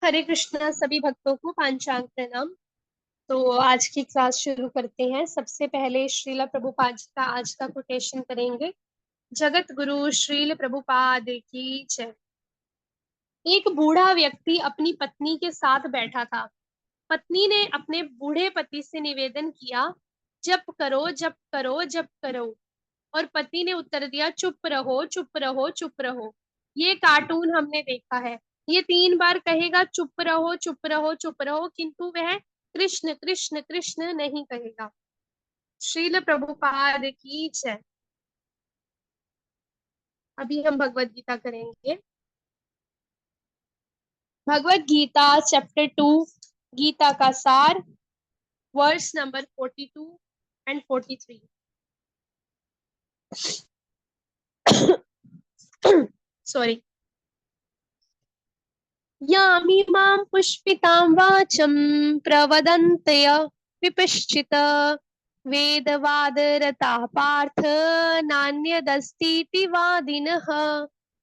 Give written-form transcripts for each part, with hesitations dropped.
हरे कृष्णा सभी भक्तों को पांचांग प्रणाम। तो आज की क्लास शुरू करते हैं। सबसे पहले श्रीला प्रभुपाद जी का आज का कोटेशन करेंगे। जगत गुरु श्रील प्रभुपाद की जय। एक बूढ़ा व्यक्ति अपनी पत्नी के साथ बैठा था। पत्नी ने अपने बूढ़े पति से निवेदन किया, जप करो जप करो जप करो। और पति ने उत्तर दिया, चुप रहो चुप रहो चुप रहो। ये कार्टून हमने देखा है। ये 3 बार कहेगा चुप रहो चुप रहो चुप रहो, किंतु वह कृष्ण कृष्ण कृष्ण नहीं कहेगा। श्रील प्रभुपाद की जय। अभी हम भगवत गीता करेंगे। भगवत गीता चैप्टर 2, गीता का सार, वर्स नंबर 42 एंड 43। सॉरी। यामिमां पुष्पितां वाचं प्रवदन्तय विपश्चित वेदवादरताः पार्थ नान्यदस्तीति वादिनः।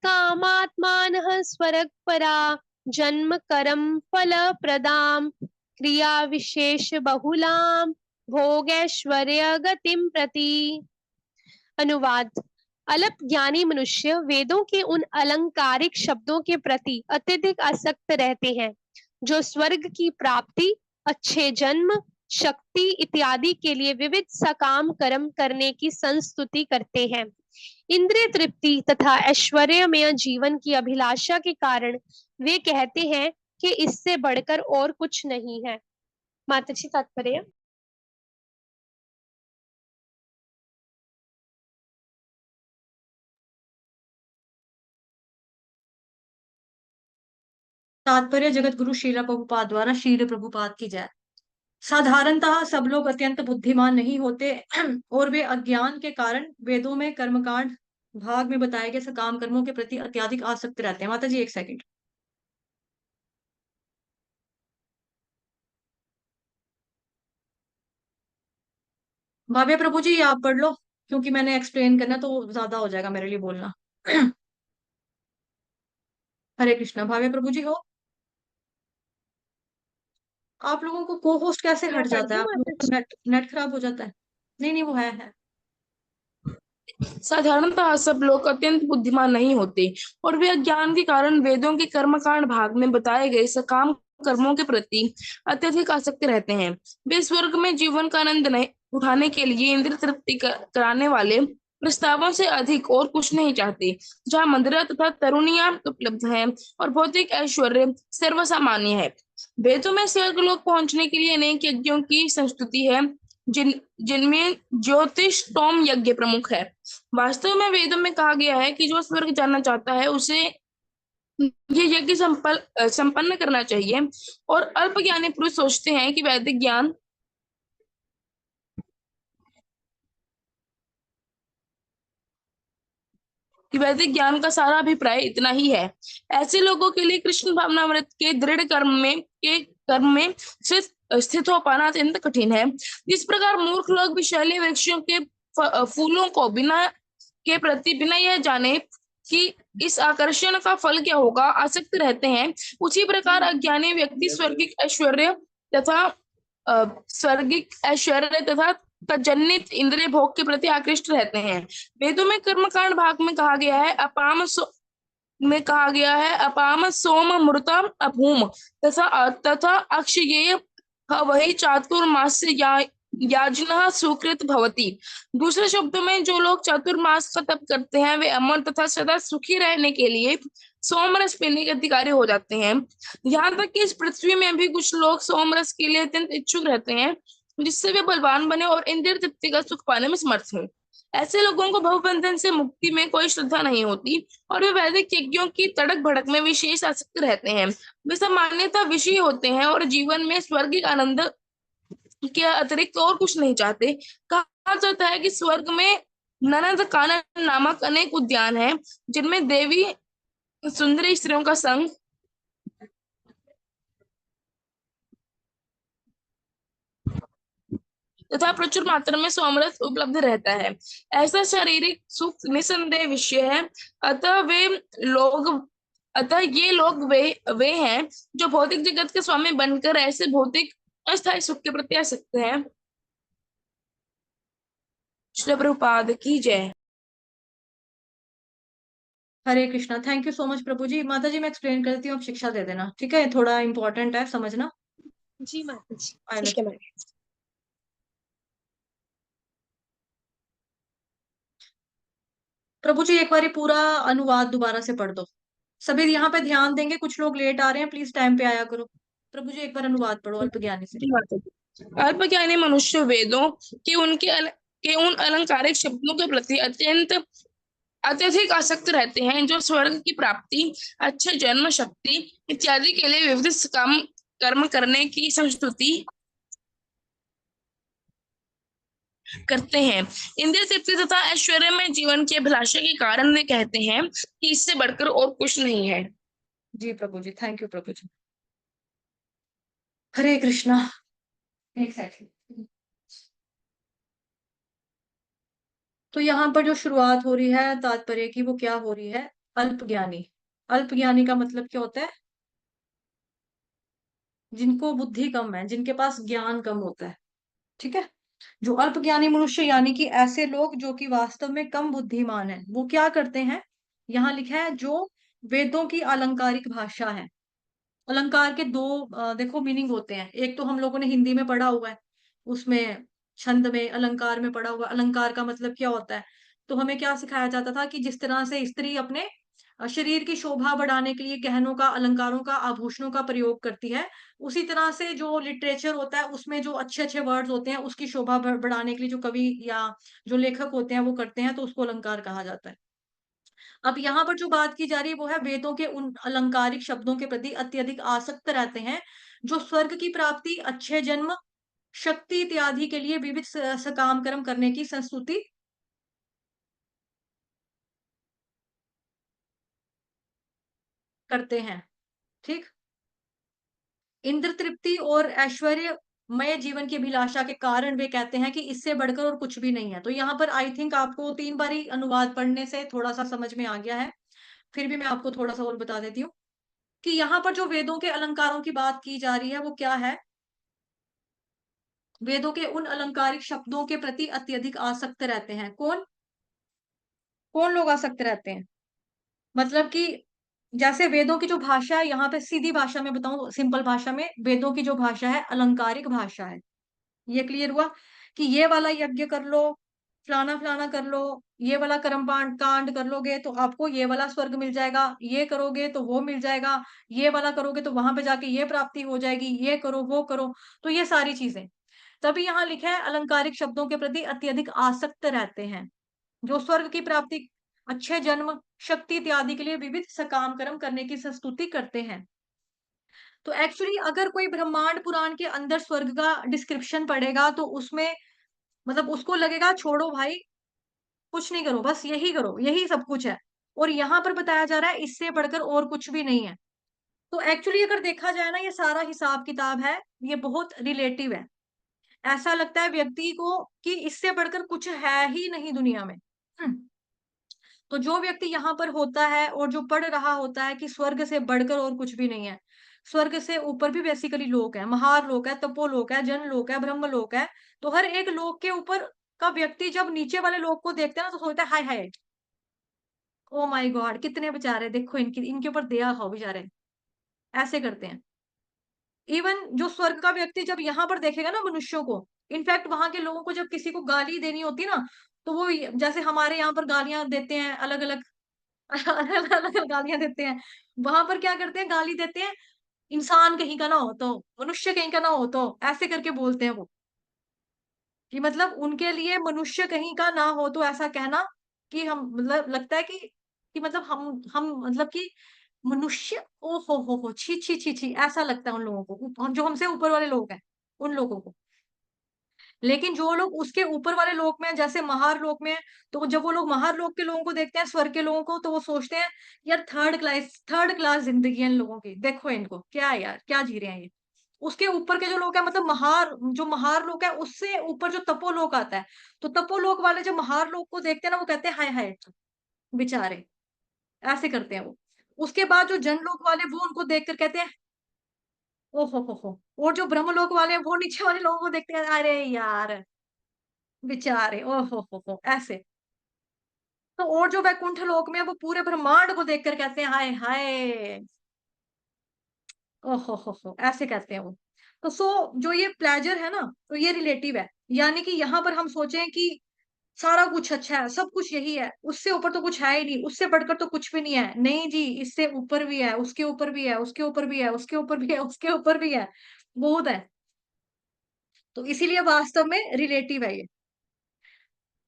कामात्मानः स्वर्गपरा जन्मकरं फलप्रदां क्रियाविशेष बहुलां भोगैश्वर्य गतिं प्रति। अनुवाद। अल्प ज्ञानी मनुष्य वेदों के उन अलंकारिक शब्दों के प्रति अत्यधिक आसक्त रहते हैं जो स्वर्ग की प्राप्ति, अच्छे जन्म, शक्ति इत्यादि के लिए विविध सकाम कर्म करने की संस्तुति करते हैं। इंद्रिय तृप्ति तथा ऐश्वर्यमय जीवन की अभिलाषा के कारण वे कहते हैं कि इससे बढ़कर और कुछ नहीं है। माताजी तात्पर्य। तात्पर्य जगत गुरु श्रीला प्रभुपाद द्वारा श्रील प्रभुपाद की जय। साधारणतः सब लोग अत्यंत बुद्धिमान नहीं होते और वे अज्ञान के कारण वेदों में कर्मकांड भाग में बताए गए सकाम कर्मों के प्रति अत्यधिक आसक्त रहते हैं। माता जी एक सेकंड। भाव्य प्रभु जी आप पढ़ लो, क्योंकि मैंने एक्सप्लेन करना तो ज्यादा हो जाएगा मेरे लिए बोलना। हरे कृष्णा। भाव्य प्रभु जी हो? आप लोगों को को होस्ट कैसे मैं हट पढ़ जाता है? दूं आप लोगों को माताजी? नेट नेट खराब हो जाता है? नहीं नहीं वो है। साधारणतः सब लोग अत्यंत बुद्धिमान नहीं होते और वे अज्ञान के कारण वेदों के कर्मकांड भाग में बताए गए सकाम कर्मों के प्रति अत्यधिक आसक्त रहते हैं। वे स्वर्ग में जीवन का आनंद नहीं उठाने के लिए इंद्रिय तृप्ति कराने वाले प्रस्तावों से अधिक और कुछ नहीं चाहते। जहाँ मंदिर तथा तरुणियां उपलब्ध हैं और भौतिक ऐश्वर्य सर्वसामान्य है। वेदों में स्वर्ग लोक पहुंचने के लिए अनेक यज्ञों की संस्तुति है, जिनमें ज्योतिष टोम यज्ञ प्रमुख है। वास्तव में वेदों में कहा गया है कि जो स्वर्ग जाना चाहता है उसे ये यज्ञ संपन्न करना चाहिए। और अल्पज्ञानी पुरुष सोचते हैं कि वैदिक ज्ञान का सारा अभिप्राय इतना ही है। ऐसे लोगों के लिए कृष्ण भावनामृत के दृढ़ कर्म में स्थित हो पाना अत्यंत कठिन है। जिस प्रकार मूर्ख लोग विषैले वृक्षों के फूलों को बिना यह जाने कि इस आकर्षण का फल क्या होगा आसक्त रहते हैं, उसी प्रकार अज्ञानी व्यक्ति स्वर्गिक ऐश्वर्य तथा तजन्नित इंद्रिय भोग के प्रति आकृष्ट रहते हैं। वेदों में कर्मकांड भाग में कहा गया है अपाम सोम मृतम अभूम तथा अक्षयेय वही चातुर्मास याजन सुकृत भवती। दूसरे शब्दों में जो लोग चातुर्मास का तप करते हैं वे अमर तथा सदा सुखी रहने के लिए सोमरस पीने के अधिकारी हो जाते हैं। यहाँ तक कि इस पृथ्वी में भी कुछ लोग सोमरस के लिए अत्यंत इच्छुक रहते हैं, जिससे वे बलवान बने और इंद्रिय तृप्ति का सुख पाने में समर्थ हों। ऐसे लोगों को भवबंधन से मुक्ति में कोई श्रद्धा नहीं होती और वे वैदिक यज्ञों की तड़क भड़क में विशेष आसक्त रहते हैं। वे सामान्यतः विषयी होते हैं और जीवन में स्वर्गिक आनंद के अतिरिक्त और कुछ नहीं चाहते। कहा जाता है कि स्वर्ग में ननद कानन नामक अनेक उद्यान हैं, जिनमें देवी सुंदरी स्त्रियों का संग तथा प्रचुर मात्रा में सोमरस उपलब्ध रहता है। ऐसा शारीरिक सुख निस्संदेह विषय है। अतः वे लोग अतः ये लोग वे हैं जो भौतिक जगत के स्वामी बनकर ऐसे भौतिक अस्थायी सुख के प्रति आसक्त हैं। श्री प्रभुपाद की जय। Hare Krishna. Thank you so much प्रभु जी। माता जी मैं एक्सप्लेन करती हूँ, आप शिक्षा दे देना, ठीक है? थोड़ा इंपॉर्टेंट है, समझना। जी माता जी, आई ठीक है माता। प्रभु जी एक बार पूरा अनुवाद दोबारा से पढ़ दो। सभी यहाँ पे ध्यान देंगे, कुछ लोग लेट आ रहे हैं, प्लीज टाइम पे आया करो। प्रभु जी एक बार अनुवाद पढ़ो अल्पज्ञानी से। जी माता जी। अल्पज्ञानी मनुष्य वेदों के के उन अलंकारिक शब्दों के प्रति अत्यधिक आसक्त रहते हैं जो स्वर्ग की प्राप्ति, अच्छे जन्म, शक्ति इत्यादि के लिए विविध काम कर्म करने की संस्तुति करते हैं। इंद्रिय तृप्ति तथा ऐश्वर्य में जीवन की अभिलाषा के कारण वे कहते हैं कि इससे बढ़कर और कुछ नहीं है। जी प्रभु जी, थैंक यू प्रभु जी। हरे कृष्णा। एक सेकंड। तो यहाँ पर जो शुरुआत हो रही है तात्पर्य की, वो क्या हो रही है? अल्पज्ञानी। अल्पज्ञानी का मतलब क्या होता है? जिनको बुद्धि कम है, जिनके पास ज्ञान कम होता है, ठीक है? जो अल्पज्ञानी मनुष्य यानी कि ऐसे लोग जो कि वास्तव में कम बुद्धिमान है, वो क्या करते हैं? यहाँ लिखा है जो वेदों की अलंकारिक भाषा है। अलंकार के दो देखो मीनिंग होते हैं। एक तो हम लोगों ने हिंदी में पढ़ा हुआ है, उसमें छंद में अलंकार में पढ़ा हुआ। अलंकार का मतलब क्या होता है? तो हमें क्या सिखाया जाता था कि जिस तरह से स्त्री अपने शरीर की शोभा बढ़ाने के लिए गहनों का, अलंकारों का, आभूषणों का प्रयोग करती है, उसी तरह से जो लिटरेचर होता है उसमें जो अच्छे अच्छे वर्ड्स होते हैं उसकी शोभा बढ़ाने के लिए जो कवि या जो लेखक होते हैं वो करते हैं, तो उसको अलंकार कहा जाता है। अब यहाँ पर जो बात की जा रही है वो है वेदों के उन अलंकारिक शब्दों के प्रति अत्यधिक आसक्त रहते हैं जो स्वर्ग की प्राप्ति, अच्छे जन्म, शक्ति इत्यादि के लिए विविध सकाम कर्म करने की संस्तुति करते हैं, ठीक? इंद्र तृप्ति और ऐश्वर्यमय जीवन की अभिलाषा के कारण वे कहते हैं कि इससे बढ़कर और कुछ भी नहीं है। तो यहाँ पर आई थिंक आपको 3 बारी अनुवाद पढ़ने से थोड़ा सा समझ में आ गया है। फिर भी मैं आपको थोड़ा सा और बता देती हूँ कि यहाँ पर जो वेदों के अलंकारों की बात की जा रही है वो क्या है? वेदों के उन अलंकारिक शब्दों के प्रति अत्यधिक आसक्त रहते हैं। कौन कौन लोग आसक्त रहते हैं? मतलब कि जैसे वेदों की जो भाषा है, यहाँ पे सीधी भाषा में बताऊं, सिंपल भाषा में, वेदों की जो भाषा है अलंकारिक भाषा है। ये क्लियर हुआ कि ये वाला यज्ञ कर लो, फलाना फलाना कर लो, ये वाला कर्म कांड कर लोगे तो आपको ये वाला स्वर्ग मिल जाएगा, ये करोगे तो वो मिल जाएगा, ये वाला करोगे तो वहां पे जाके ये प्राप्ति हो जाएगी, ये करो वो करो। तो ये सारी चीजें, तभी यहाँ लिखा है अलंकारिक शब्दों के प्रति अत्यधिक आसक्त रहते हैं जो स्वर्ग की प्राप्ति, अच्छे जन्म, शक्ति इत्यादि के लिए विविध सकाम कर्म करने की संस्तुति करते हैं। तो एक्चुअली अगर कोई ब्रह्मांड पुराण के अंदर स्वर्ग का डिस्क्रिप्शन पढ़ेगा तो उसमें मतलब उसको लगेगा छोड़ो भाई, कुछ नहीं करो, बस यही करो, यही सब कुछ है। और यहाँ पर बताया जा रहा है इससे बढ़कर और कुछ भी नहीं है। तो एक्चुअली अगर देखा जाए ना, ये सारा हिसाब किताब है, ये बहुत रिलेटिव है। ऐसा लगता है व्यक्ति को कि इससे बढ़कर कुछ है ही नहीं दुनिया में। तो जो व्यक्ति यहाँ पर होता है और जो पढ़ रहा होता है कि स्वर्ग से बढ़कर और कुछ भी नहीं है, स्वर्ग से ऊपर भी बेसिकली लोक है, महार लोक है, तपोलोक है, जन लोक है, ब्रह्म लोक है। तो हर एक लोक के ऊपर का व्यक्ति जब नीचे वाले लोक को देखते हैं ना तो सोचता है हाय हाय, ओ माय गॉड, कितने बेचारे, देखो इनकी इनके ऊपर दया हो बेचारे, ऐसे करते हैं। इवन जो स्वर्ग का व्यक्ति जब यहाँ पर देखेगा ना मनुष्यों को, इनफैक्ट वहां के लोगों को जब किसी को गाली देनी होती है ना, तो वो जैसे हमारे यहाँ पर गालियां देते हैं अलग अलग अलग अलग गालियां देते हैं, वहां पर क्या करते हैं, गाली देते हैं, इंसान कहीं का ना हो तो, मनुष्य कहीं का ना हो तो, ऐसे करके बोलते हैं वो, कि मतलब उनके लिए मनुष्य कहीं का ना हो तो ऐसा कहना कि हम मतलब लगता है कि मतलब हम मतलब कि मनुष्य, ओ हो छी छी छी छी, ऐसा लगता है उन लोगों को, जो हमसे ऊपर वाले लोग हैं उन लोगों को। लेकिन जो लोग उसके ऊपर वाले लोक में हैं, जैसे महार लोक में है, तो जब वो लोग महार लोक के लोगों को देखते हैं, स्वर्ग के लोगों को, तो वो सोचते हैं यार थर्ड क्लास जिंदगी है इन लोगों की, देखो इनको क्या है यार, क्या जी रहे हैं ये। उसके ऊपर के जो लोग हैं, मतलब जो महार लोग है, उससे ऊपर जो तपोलोक आता है, तो तपोलोक वाले जो महार लोग को देखते हैं ना, वो कहते हैं हाय हाय बेचारे, ऐसे करते हैं वो। उसके बाद जो जनलोक वाले, वो उनको देखकर कहते हैं ओ हो, और जो ब्रह्मलोक वाले हैं, वो नीचे वाले लोगों को देखते हैं अरे यार बेचारे, ओ हो, ऐसे। तो और जो वैकुंठ लोक में है, वो पूरे ब्रह्मांड को देखकर कहते हैं हाय हाय, ओ हो, ऐसे कहते हैं वो। तो जो ये प्लेजर है ना, तो ये रिलेटिव है, यानी कि यहाँ पर हम सोचें कि सारा कुछ अच्छा है, सब कुछ यही है, उससे ऊपर तो कुछ है ही नहीं, उससे बढ़कर तो कुछ भी नहीं है, नहीं जी, इससे ऊपर भी है, उसके ऊपर भी है, उसके ऊपर भी है, उसके ऊपर भी है, उसके ऊपर भी है, बहुत है। तो इसीलिए वास्तव में रिलेटिव है ये।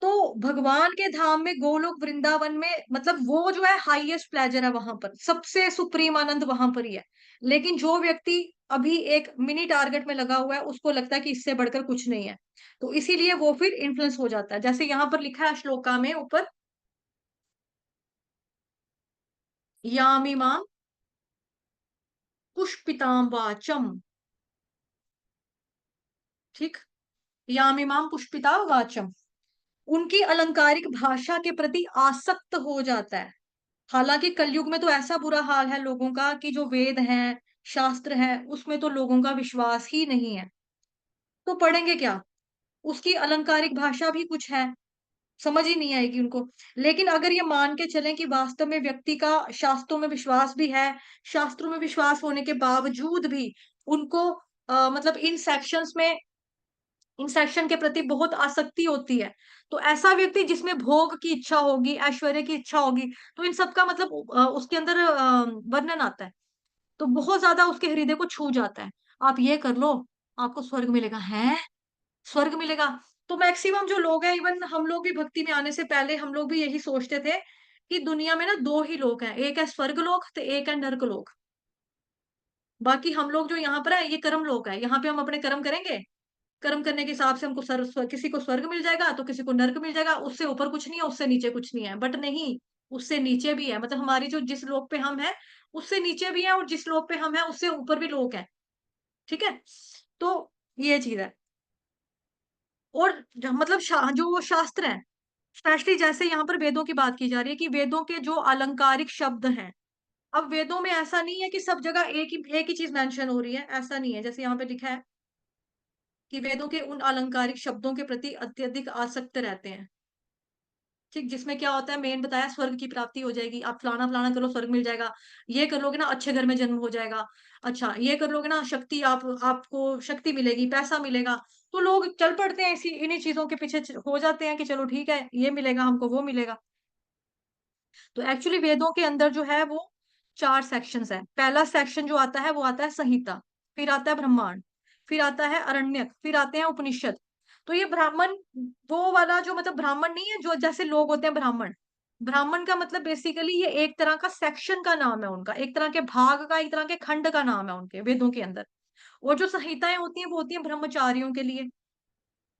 तो भगवान के धाम में, गोलोक वृंदावन में, मतलब वो जो है हाईएस्ट प्लेजर है, वहां पर सबसे सुप्रीम आनंद वहां पर ही है। लेकिन जो व्यक्ति अभी एक मिनी टारगेट में लगा हुआ है, उसको लगता है कि इससे बढ़कर कुछ नहीं है, तो इसीलिए वो फिर इन्फ्लुएंस हो जाता है। जैसे यहाँ पर लिखा है श्लोका में ऊपर, यामिमाम पुष्पिताम वाचम, ठीक, यामिमाम पुष्पिता वाचम, उनकी अलंकारिक भाषा के प्रति आसक्त हो जाता है। हालांकि कलयुग में तो ऐसा बुरा हाल है लोगों का कि जो वेद हैं, शास्त्र है, उसमें तो लोगों का विश्वास ही नहीं है, तो पढ़ेंगे क्या? उसकी अलंकारिक भाषा भी कुछ है, समझ ही नहीं आएगी उनको। लेकिन अगर ये मान के चलें कि वास्तव में व्यक्ति का शास्त्रों में विश्वास भी है, शास्त्रों में विश्वास होने के बावजूद भी उनको मतलब इन सेक्शन के प्रति बहुत आसक्ति होती है, तो ऐसा व्यक्ति जिसमें भोग की इच्छा होगी, ऐश्वर्य की इच्छा होगी, तो इन सब का मतलब उसके अंदर वर्णन आता है, तो बहुत ज्यादा उसके हृदय को छू जाता है। आप ये कर लो, आपको स्वर्ग मिलेगा, है स्वर्ग मिलेगा। तो मैक्सिमम जो लोग हैं, इवन हम लोग भी भक्ति में आने से पहले हम लोग भी यही सोचते थे कि दुनिया में ना दो ही लोग हैं, एक है स्वर्ग लोक, तो एक है नर्क लोक। बाकी हम लोग जो यहाँ पर है, ये कर्म लोक है, यहाँ पे हम अपने कर्म करेंगे, कर्म करने के हिसाब से हमको किसी को स्वर्ग मिल जाएगा, तो किसी को नर्क मिल जाएगा, उससे ऊपर कुछ नहीं है, उससे नीचे कुछ नहीं है। बट नहीं, उससे नीचे भी है, मतलब हमारी जो जिस लोक पे हम हैं, उससे नीचे भी है, और जिस लोक पे हम हैं, उससे ऊपर भी लोक है, ठीक है। तो ये चीज है। और मतलब जो शास्त्र है, स्पेशली जैसे यहाँ पर वेदों की बात की जा रही है कि वेदों के जो अलंकारिक शब्द हैं, अब वेदों में ऐसा नहीं है कि सब जगह एक ही चीज मेंशन हो रही है, ऐसा नहीं है। जैसे यहाँ पे लिखा है कि वेदों के उन अलंकारिक शब्दों के प्रति अत्यधिक आसक्त रहते हैं, ठीक, जिसमें क्या होता है, मेन बताया स्वर्ग की प्राप्ति हो जाएगी, आप फलाना फलाना करो स्वर्ग मिल जाएगा, ये कर लोगे ना अच्छे घर में जन्म हो जाएगा, अच्छा ये कर लोगे ना शक्ति, आपको शक्ति मिलेगी, पैसा मिलेगा। तो लोग चल पड़ते हैं इसी इन्हीं चीजों के पीछे, हो जाते हैं कि चलो ठीक है, ये मिलेगा हमको, वो मिलेगा। तो एक्चुअली वेदों के अंदर जो है वो 4 सेक्शंस है। पहला सेक्शन जो आता है वो आता है संहिता, फिर आता है ब्रह्मांड, फिर आता है अरण्यक, फिर आते हैं उपनिषद। तो ये ब्राह्मण, वो वाला जो मतलब ब्राह्मण नहीं है जो जैसे लोग होते हैं ब्राह्मण, ब्राह्मण का मतलब बेसिकली ये एक तरह का सेक्शन का नाम है उनका, एक तरह के भाग का, एक तरह के खंड का नाम है उनके वेदों के अंदर। और जो संहिताएं होती हैं वो होती हैं ब्रह्मचारियों के लिए,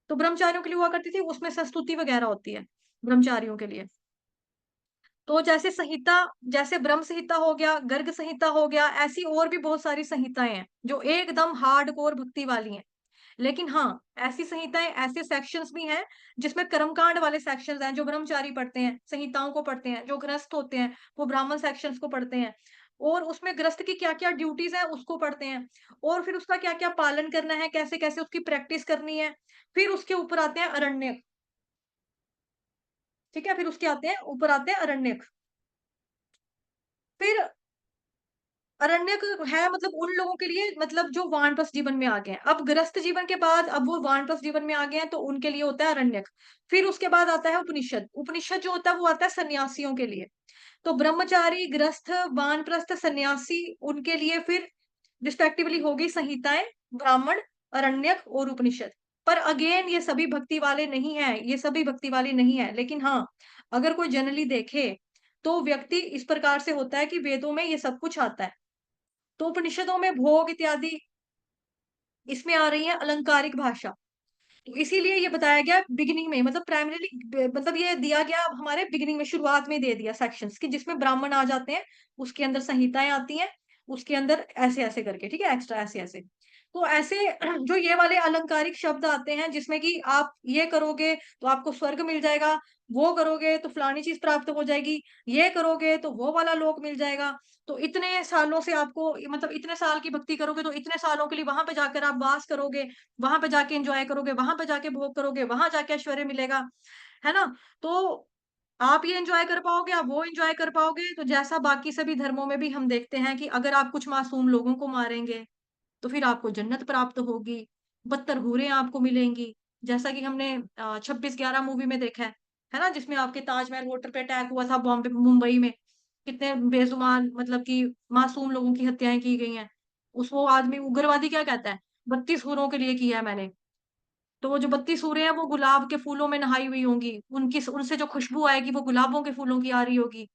तो ब्रह्मचारियों के लिए हुआ करती थी, उसमें संस्तुति वगैरह होती है ब्रह्मचारियों के लिए। तो जैसे संहिता, जैसे ब्रह्म संहिता हो गया, गर्ग संहिता हो गया, ऐसी और भी बहुत सारी संहिताएं हैं जो एकदम हार्डकोर भक्ति वाली हैं। लेकिन हाँ, ऐसी संहिताएं, ऐसे सेक्शंस भी हैं जिसमें कर्मकांड वाले सेक्शंस हैं, जो ब्रह्मचारी पढ़ते हैं संहिताओं को पढ़ते हैं, जो गृहस्थ होते हैं वो ब्राह्मण सेक्शंस को पढ़ते हैं, और उसमें गृहस्थ की क्या क्या ड्यूटीज है उसको पढ़ते हैं, और फिर उसका क्या क्या पालन करना है, कैसे कैसे उसकी प्रैक्टिस करनी है। फिर उसके ऊपर आते हैं अरण्यक, ठीक है, फिर उसके आते हैं ऊपर आते हैं अरण्यक। फिर अरण्यक है मतलब उन लोगों के लिए, मतलब जो वानप्रस्थ जीवन में आ गए हैं, अब गृहस्थ जीवन के बाद अब वो वानप्रस्थ जीवन में आ गए हैं, तो उनके लिए होता है अरण्यक। फिर उसके बाद आता है उपनिषद, उपनिषद जो होता है वो आता है सन्यासियों के लिए। तो ब्रह्मचारी, गृहस्थ, वानप्रस्थ, सन्यासी, उनके लिए फिर रिस्पेक्टिवली होगी संहिताएं, ब्राह्मण, अरण्यक और उपनिषद। पर अगेन ये सभी भक्ति वाले नहीं है, ये सभी भक्ति वाले नहीं है, लेकिन हाँ, अगर कोई जनरली देखे तो व्यक्ति इस प्रकार से होता है कि वेदों में ये सब कुछ आता है। तो उपनिषदों में भोग इत्यादि, इसमें आ रही है अलंकारिक भाषा। तो इसीलिए ये बताया गया बिगिनिंग में, मतलब प्राइमरीली, मतलब ये दिया गया हमारे बिगिनिंग में, शुरुआत में दे दिया सेक्शंस कि जिसमें ब्राह्मण आ जाते हैं, उसके अंदर संहिताएं आती हैं, उसके अंदर ऐसे ऐसे करके, ठीक है, एक्स्ट्रा ऐसे ऐसे। तो ऐसे जो ये वाले अलंकारिक शब्द आते हैं जिसमें कि आप ये करोगे तो आपको स्वर्ग मिल जाएगा, वो करोगे तो फलानी चीज प्राप्त हो जाएगी, ये करोगे तो वो वाला लोक मिल जाएगा। तो इतने सालों से आपको मतलब इतने साल की भक्ति करोगे तो इतने सालों के लिए वहां पे जाकर आप वास करोगे, वहां पे जाके एंजॉय करोगे, वहां पे जाके भोग करोगे, वहां जाके ऐश्वर्य मिलेगा, है ना? तो आप ये एंजॉय कर पाओगे, आप वो एंजॉय कर पाओगे। तो जैसा बाकी सभी धर्मों में भी हम देखते हैं कि अगर आप कुछ मासूम लोगों को मारेंगे तो फिर आपको जन्नत प्राप्त होगी, 72 हूरें आपको मिलेंगी। जैसा कि हमने 26/11 मूवी में देखा है ना? जिसमें आपके ताजमहल होटल पे अटैक हुआ था बॉम्बे मुंबई में। कितने बेजुबान मतलब कि मासूम लोगों की हत्याएँ की गई हैं। उस वो आदमी उग्रवादी क्या कहता है? 32 हूरों के लिए किया है मैंने। तो वो जो 32 हूरें हैं वो गुलाब के फूलों में नहाई हुई होंगी। उनकी उनसे जो खुशबू आएगी वो गुलाबों के फूलों की आ रही होगी।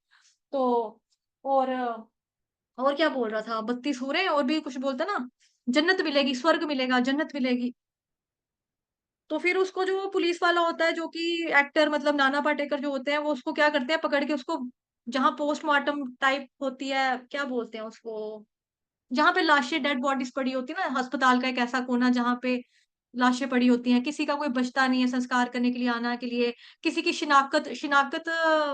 तो और और क्या बोल रहा था? 32 हूरें और भी कुछ बोलता ना? जन्नत मिलेगी, स्वर्ग मिलेगा, जन्नत मिलेगी। तो फिर उसको जो पुलिस वाला होता है जो कि एक्टर मतलब नाना पाटेकर जो होते हैं वो उसको क्या करते हैं पकड़ के उसको जहाँ पोस्टमार्टम टाइप होती है, क्या बोलते हैं उसको? जहाँ पे लाशें डेड बॉडीज पड़ी होती है ना, अस्पताल का एक ऐसा कोना जहाँ पे लाशें पड़ी होती हैं, किसी का कोई बचता नहीं है संस्कार करने के लिए, आना के लिए, किसी की शिनाख्त शिनाख्त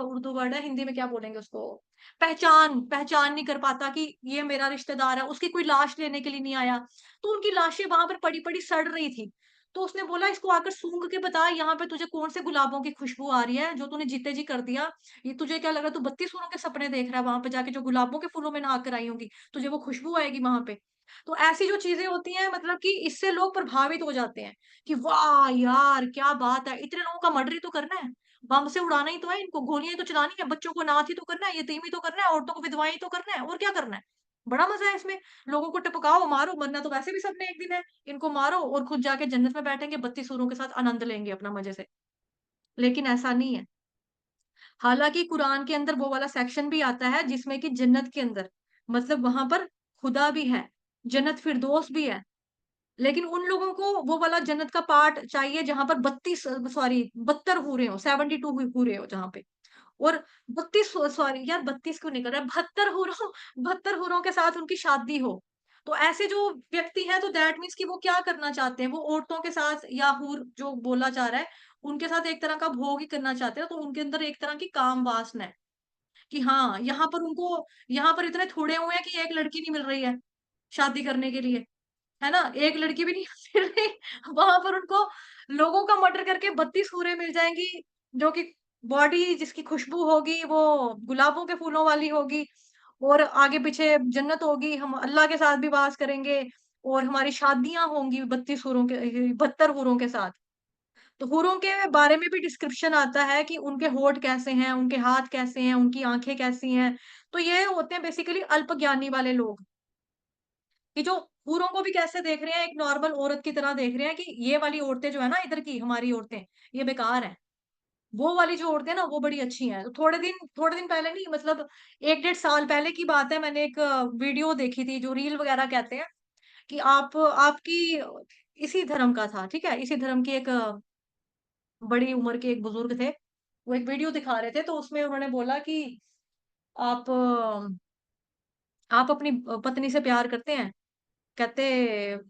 उर्दू वर्ड है, हिंदी में क्या बोलेंगे उसको? पहचान पहचान नहीं कर पाता कि ये मेरा रिश्तेदार है, उसकी कोई लाश लेने के लिए नहीं आया। तो उनकी लाशें वहां पर पड़ी पड़ी सड़ रही थी। तो उसने बोला इसको आकर सूंघ के बता यहाँ पे तुझे कौन से गुलाबों की खुशबू आ रही है जो तूने जीते जी कर दिया। ये तुझे क्या लग रहा है तू 32 फूलों के सपने देख रहा है वहां पे जाके जो गुलाबों के फूलों में नहा कर आई होंगी, तुझे वो खुशबू आएगी वहां पे। तो ऐसी जो चीजें होती हैं मतलब कि इससे लोग प्रभावित हो जाते हैं कि वाह यार क्या बात है, इतने लोगों का मर्डर ही तो करना है, बम से उड़ाना ही तो है, इनको गोलियां ही तो चलानी है, बच्चों को अनाथ ही तो करना है, यतीम ही तो करना है, औरतों को विधवाएं ही तो करना है, और क्या करना है? बड़ा मजा है इसमें। लोगों को टपकाओ मारो, मरना तो वैसे भी सबने एक दिन है, इनको मारो और खुद जाके जन्नत में बैठेंगे 32 सूरों के साथ आनंद लेंगे अपना मजे से। लेकिन ऐसा नहीं है। हालांकि कुरान के अंदर वो वाला सेक्शन भी आता है जिसमें कि जन्नत के अंदर मतलब वहां पर खुदा भी है, जन्नत फिरदौस भी है। लेकिन उन लोगों को वो वाला जन्नत का पार्ट चाहिए जहां पर 32 सॉरी 72 हूरें हो, 72 हूरें हो जहां पे। और 32 सॉरी यार 32 क्यों निकल रहा है, 72 हूरों के साथ उनकी शादी हो। तो ऐसे जो व्यक्ति हैं तो दैट मीन्स कि वो क्या करना चाहते हैं, वो औरतों के साथ या हूर जो बोला जा रहा है उनके साथ एक तरह का भोग ही करना चाहते हैं। तो उनके अंदर एक तरह की काम वासना है कि हाँ यहाँ पर उनको यहाँ पर इतने थोड़े हुए हैं कि एक लड़की नहीं मिल रही है शादी करने के लिए, है ना? एक लड़की भी नहीं मिल रही, वहां पर उनको लोगों का मर्डर करके 32 हूरें मिल जाएंगी जो कि बॉडी जिसकी खुशबू होगी वो गुलाबों के फूलों वाली होगी, और आगे पीछे जन्नत होगी, हम अल्लाह के साथ भी वास करेंगे, और हमारी शादियां होंगी 32 हूरों के 72 हूरों के साथ। तो हूरों के बारे में भी डिस्क्रिप्शन आता है कि उनके होठ कैसे हैं, उनके हाथ कैसे हैं, उनकी आंखें कैसी हैं। तो ये होते हैं बेसिकली अल्पज्ञानी वाले लोग कि जो हूरों को भी कैसे देख रहे हैं, एक नॉर्मल औरत की तरह देख रहे हैं कि ये वाली औरतें जो है ना इधर की हमारी औरतें ये बेकार हैं, वो वाली जो औरतें ना वो बड़ी अच्छी हैं। तो थोड़े दिन पहले नहीं मतलब 1 डेढ़ साल पहले की बात है, मैंने एक वीडियो देखी थी जो रील वगैरह कहते हैं कि आप आपकी इसी धर्म का था, ठीक है? इसी धर्म की एक बड़ी उम्र के एक बुजुर्ग थे, वो एक वीडियो दिखा रहे थे तो उसमें उन्होंने बोला कि आप आप अपनी पत्नी से प्यार करते हैं? कहते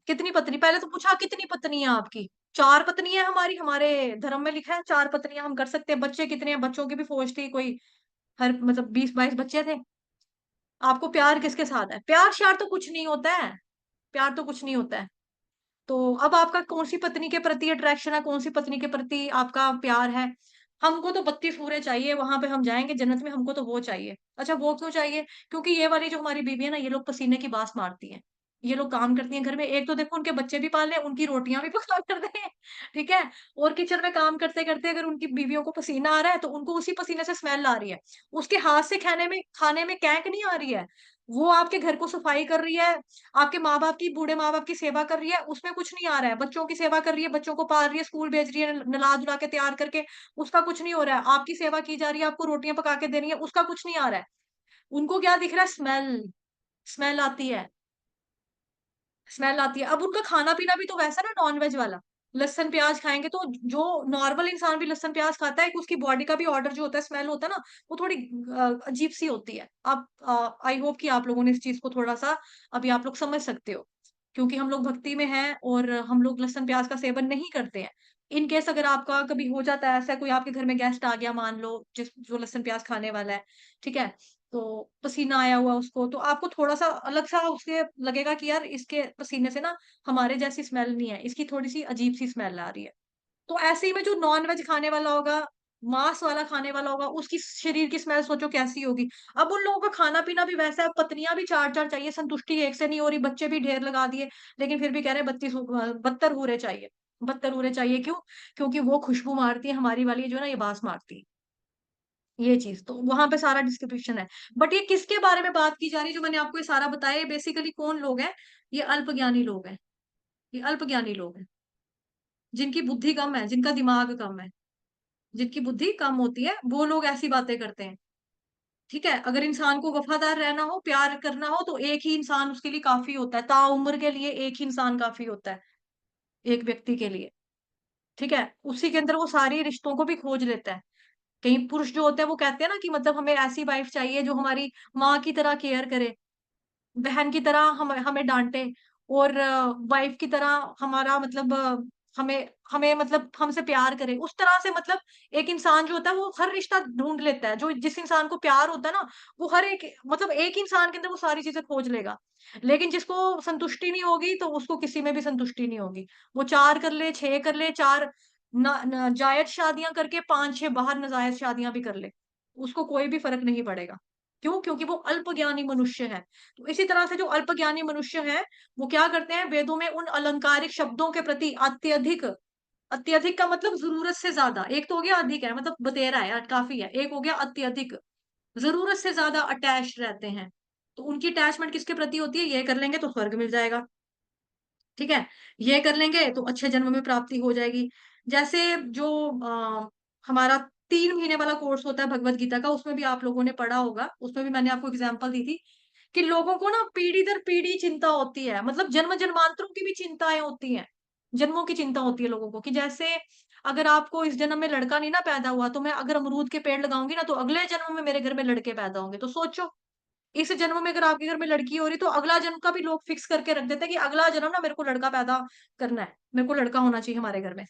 कितनी पत्नी, पहले तो पूछा कितनी पत्नी है आपकी? 4 पत्नी है हमारी, हमारे धर्म में लिखा है 4 पत्नियां हम कर सकते हैं। बच्चे कितने हैं? बच्चों की भी फौज थी, कोई हर मतलब 20-22 बच्चे थे। आपको प्यार किसके साथ है? प्यार श्यार तो कुछ नहीं होता है, प्यार तो कुछ नहीं होता है। तो अब आपका कौन सी पत्नी के प्रति अट्रैक्शन है, कौन सी पत्नी के प्रति आपका प्यार है? हमको तो 32 पूरे चाहिए, वहां पे हम जाएंगे जन्नत में, हमको तो वो चाहिए। अच्छा वो क्यों चाहिए? क्योंकि ये वाली जो हमारी बीवी है ना ये लोग पसीने की बास मारती हैं, ये लोग काम करती हैं घर में, एक तो देखो उनके बच्चे भी पाल रहे हैं, उनकी रोटियां भी पका कर दे, ठीक है? और किचन में काम करते करते अगर उनकी बीवियों को पसीना आ रहा है तो उनको उसी पसीने से स्मेल आ रही है, उसके हाथ से खाने में कैंक नहीं आ रही है, वो आपके घर को सफाई कर रही है, आपके माँ-बाप की बूढ़े माँ-बाप की सेवा कर रही है, उसमें कुछ नहीं आ रहा है। बच्चों की सेवा कर रही है, बच्चों को पाल रही है, स्कूल भेज रही है, नहला-धुला के तैयार करके, उसका कुछ नहीं हो रहा है। आपकी सेवा की जा रही है, आपको रोटियाँ पका के दे रही है, उसका कुछ नहीं आ रहा है। उनको क्या दिख रहा है? स्मेल, स्मेल आती है, स्मेल आती है। अब उनका खाना-पीना भी तो वैसा ना नॉन-वेज वाला, लहसुन प्याज खाएँगे तो जो नॉर्मल इंसान भी लहसुन प्याज खाता है, उसकी बॉडी का भी ऑर्डर जो होता है, स्मेल होता है ना, वो थोड़ी अजीब-सी होती है। आप आई होप कि आप लोगों ने इस चीज़ को थोड़ा-सा अभी आप लोग समझ सकते हो। क्योंकि हम लोग भक्ति में हैं और हम लोग लहसुन प्याज का सेवन नहीं करते हैं। इन केस अगर आपका कभी हो जाता है ऐसा, कोई आपके घर में गेस्ट आ गया मान लो, जिस जो लहसुन प्याज खाने वाला है, ठीक है, तो पसीना आया हुआ उसको, तो आपको थोड़ा सा अलग सा उसके लगेगा कि यार इसके पसीने से ना हमारे जैसी स्मेल नहीं है, इसकी थोड़ी सी अजीब सी स्मेल आ रही है। तो ऐसे ही में जो नॉन वेज खाने वाला होगा, मांस वाला खाने वाला होगा, उसकी शरीर की स्मेल सोचो कैसी होगी। अब उन लोगों का खाना पीना भी वैसा है, पत्नियां भी चार चार चाहिए, संतुष्टि एक से नहीं हो रही, बच्चे भी ढेर लगा दिए, लेकिन फिर भी कह रहे हैं 72 हूरे चाहिए, 72 हूरे चाहिए। क्यों? क्योंकि वो खुशबू मारती है, हमारी वाली जो है ना ये बास मारती है। ये चीज तो वहां पे सारा डिस्क्रिप्शन है। बट ये किसके बारे में बात की जा रही है जो मैंने आपको ये सारा बताया? ये बेसिकली कौन लोग हैं? ये अल्पज्ञानी लोग हैं। ये अल्पज्ञानी लोग हैं, जिनकी बुद्धि कम है, जिनका दिमाग कम है, जिनकी बुद्धि कम होती है, वो लोग ऐसी बातें करते हैं। ठीक है, अगर इंसान को वफादार रहना हो, प्यार करना हो, तो एक ही इंसान उसके लिए काफी होता है, ताउम्र के लिए एक ही इंसान काफी होता है, एक व्यक्ति के लिए। ठीक है, उसी के अंदर वो सारी रिश्तों को भी खोज लेता है। कई पुरुष जो होते हैं वो कहते हैं ना कि मतलब हमें ऐसी वाइफ चाहिए जो हमारी माँ की तरह केयर करे, बहन की तरह हम हमें डांटे, और वाइफ की तरह हमारा मतलब हमें हमें मतलब हमसे प्यार करे, उस तरह से मतलब एक इंसान जो होता है वो हर रिश्ता ढूंढ लेता है। जो जिस इंसान को प्यार होता है ना, वो हर एक मतलब एक इंसान के अंदर वो सारी चीजें खोज लेगा। लेकिन जिसको संतुष्टि नहीं होगी तो उसको किसी में भी संतुष्टि नहीं होगी। वो 4 कर ले, 6 कर ले, 4 जायज शादियां करके 5-6 बाहर नाजायज शादियां भी कर ले, उसको कोई भी फर्क नहीं पड़ेगा। क्यों? क्योंकि वो अल्पज्ञानी मनुष्य है। तो इसी तरह से जो अल्पज्ञानी मनुष्य है, वो क्या करते हैं, वेदों में उन अलंकारिक शब्दों के प्रति अत्यधिक, अत्यधिक का मतलब जरूरत से ज्यादा, एक तो हो गया अधिक है मतलब बतेरा है काफी है, एक हो गया अत्यधिक, जरूरत से ज्यादा अटैच रहते हैं। तो उनकी अटैचमेंट किसके प्रति होती है? ये कर लेंगे तो स्वर्ग मिल जाएगा, ठीक है, ये कर लेंगे तो अच्छे जन्म में प्राप्ति हो जाएगी। जैसे जो हमारा 3 महीने वाला कोर्स होता है भगवत गीता का, उसमें भी आप लोगों ने पढ़ा होगा, उसमें भी मैंने आपको एग्जांपल दी थी कि लोगों को ना पीढ़ी दर पीढ़ी चिंता होती है, मतलब जन्म जन्मांतरों की भी चिंताएं होती हैं, जन्मों की चिंता होती है लोगों को, कि जैसे अगर आपको इस जन्म में लड़का नहीं ना पैदा हुआ, तो मैं अगर अमरूद के पेड़ लगाऊंगी ना, तो अगले जन्म में मेरे घर में लड़के पैदा होंगे। तो सोचो, इस जन्म में अगर आपके घर में लड़की हो रही, तो अगला जन्म का भी लोग फिक्स करके रख देते हैं कि अगला जन्म ना मेरे को लड़का पैदा करना है, मेरे को लड़का होना चाहिए हमारे घर में।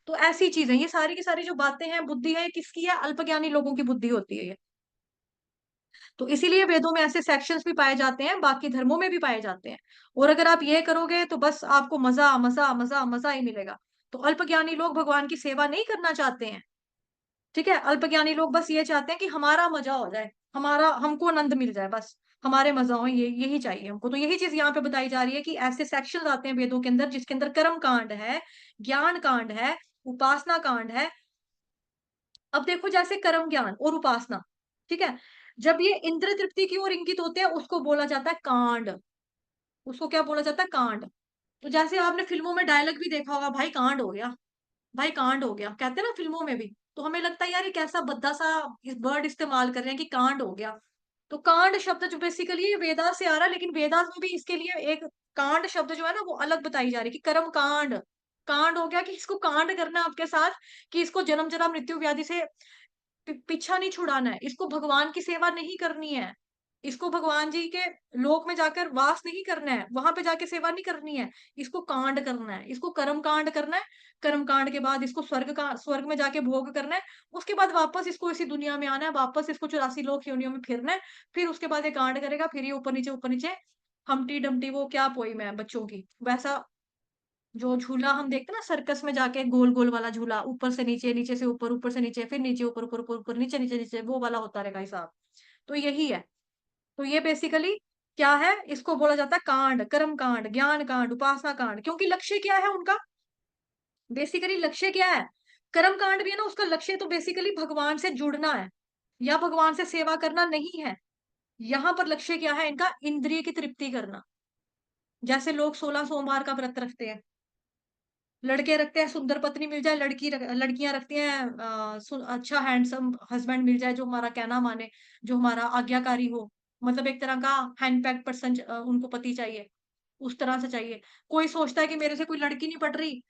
तो ऐसी चीजें, ये सारी की सारी जो बातें हैं, बुद्धि है, ये किसकी है? अल्पज्ञानी लोगों की बुद्धि होती है ये। तो इसीलिए वेदों में ऐसे सेक्शंस भी पाए जाते हैं, बाकी धर्मों में भी पाए जाते हैं। और अगर आप ये करोगे तो बस आपको मजा मजा मजा मजा ही मिलेगा। तो अल्पज्ञानी लोग भगवान की सेवा नहीं करना चाहते हैं। ठीक है, अल्पज्ञानी लोग बस ये चाहते हैं कि हमारा मजा हो जाए, हमारा हमको आनंद मिल जाए, बस हमारे मजा हो, ये यही चाहिए हमको। तो यही चीज यहाँ पे बताई जा रही है कि ऐसे सेक्शंस आते हैं वेदों के अंदर जिसके अंदर कर्म कांड है, ज्ञान कांड है, उपासना कांड है। अब देखो, जैसे कर्म ज्ञान और उपासना, ठीक है, जब ये इंद्र तृप्ति की ओर इंगित होते हैं उसको बोला जाता है कांड। उसको क्या बोला जाता है? कांड। तो जैसे आपने फिल्मों में डायलॉग भी देखा होगा, भाई कांड हो गया, भाई कांड हो गया, कहते हैं ना फिल्मों में भी। तो हमें लगता है यार ये कैसा भद्दा सा इस वर्ड इस्तेमाल कर रहे हैं कि कांड हो गया। तो कांड शब्द जो बेसिकली वेदास से आ रहा है, लेकिन वेदास में भी इसके लिए एक कांड शब्द जो है ना वो अलग बताई जा रही है कि कर्म कांड। कांड हो गया कि इसको कांड करना है आपके साथ, कि इसको जन्म जरा मृत्यु व्याधि से पीछा नहीं छुड़ाना है, इसको भगवान की सेवा नहीं करनी है, इसको भगवान जी के लोक में जाकर वास नहीं करना है, वहां पे जाके सेवा नहीं करनी है, इसको कांड करना है, इसको कर्म कांड करना है। कर्म कांड के बाद इसको स्वर्ग में जाके भोग करना है। उसके बाद वापस इसको इसी दुनिया में आना है, वापस इसको 84 लोक योनियों में फिरना है। फिर उसके बाद ये कांड करेगा, फिर ये ऊपर नीचे हमटी डमटी, वो क्या पोइम है बच्चों की, वैसा जो झूला हम देखते हैं ना सर्कस में जाके, गोल गोल वाला झूला, ऊपर से नीचे, नीचे से ऊपर, ऊपर से नीचे, फिर नीचे ऊपर, ऊपर ऊपर ऊपर, नीचे नीचे नीचे, वो वाला होता रहेगा हिसाब। तो यही है। तो ये बेसिकली क्या है, इसको बोला जाता है कांड, कर्म कांड, ज्ञान कांड, उपासना कांड। क्योंकि लक्ष्य क्या है उनका? बेसिकली लक्ष्य क्या है? कर्म कांड भी है ना, उसका लक्ष्य तो बेसिकली भगवान से जुड़ना है, या भगवान से सेवा करना नहीं है। यहाँ पर लक्ष्य क्या है इनका? इंद्रिय की तृप्ति करना। जैसे लोग 16 सोमवार का व्रत रखते हैं, लड़के रखते हैं सुंदर पत्नी मिल जाए, लड़कियां रखती हैं अच्छा हैंडसम हस्बैंड मिल जाए, जो हमारा कहना माने, जो हमारा आज्ञाकारी हो, मतलब एक तरह का हैंड पैक पर्सन उनको पति चाहिए, उस तरह से चाहिए। कोई सोचता है कि मेरे से कोई लड़की नहीं पट रही,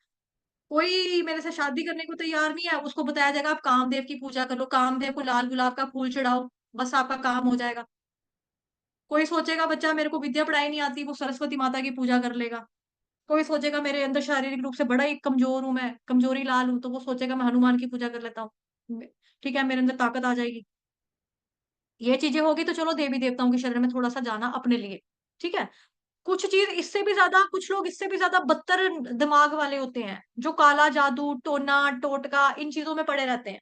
कोई मेरे से शादी करने को तैयार नहीं है, उसको बताया जाएगा आप कामदेव की पूजा कर लो, कामदेव को लाल गुलाब का फूल चढ़ाओ, बस आपका काम हो जाएगा। कोई सोचेगा बच्चा मेरे को विद्या पढ़ाई नहीं आती, वो सरस्वती माता की पूजा कर लेगा। कोई सोचेगा मेरे अंदर शारीरिक रूप से बड़ा ही कमजोर हूँ, मैं कमजोरी लाल हूँ, तो वो सोचेगा मैं हनुमान की पूजा कर लेता हूँ, ठीक है, मेरे अंदर ताकत आ जाएगी। ये चीजें होगी तो चलो देवी देवताओं के शरण में थोड़ा सा जाना अपने लिए, ठीक है। कुछ चीज इससे भी ज्यादा, कुछ लोग इससे भी ज्यादा बदतर दिमाग वाले होते हैं, जो काला जादू, टोना टोटका इन चीजों में पड़े रहते हैं,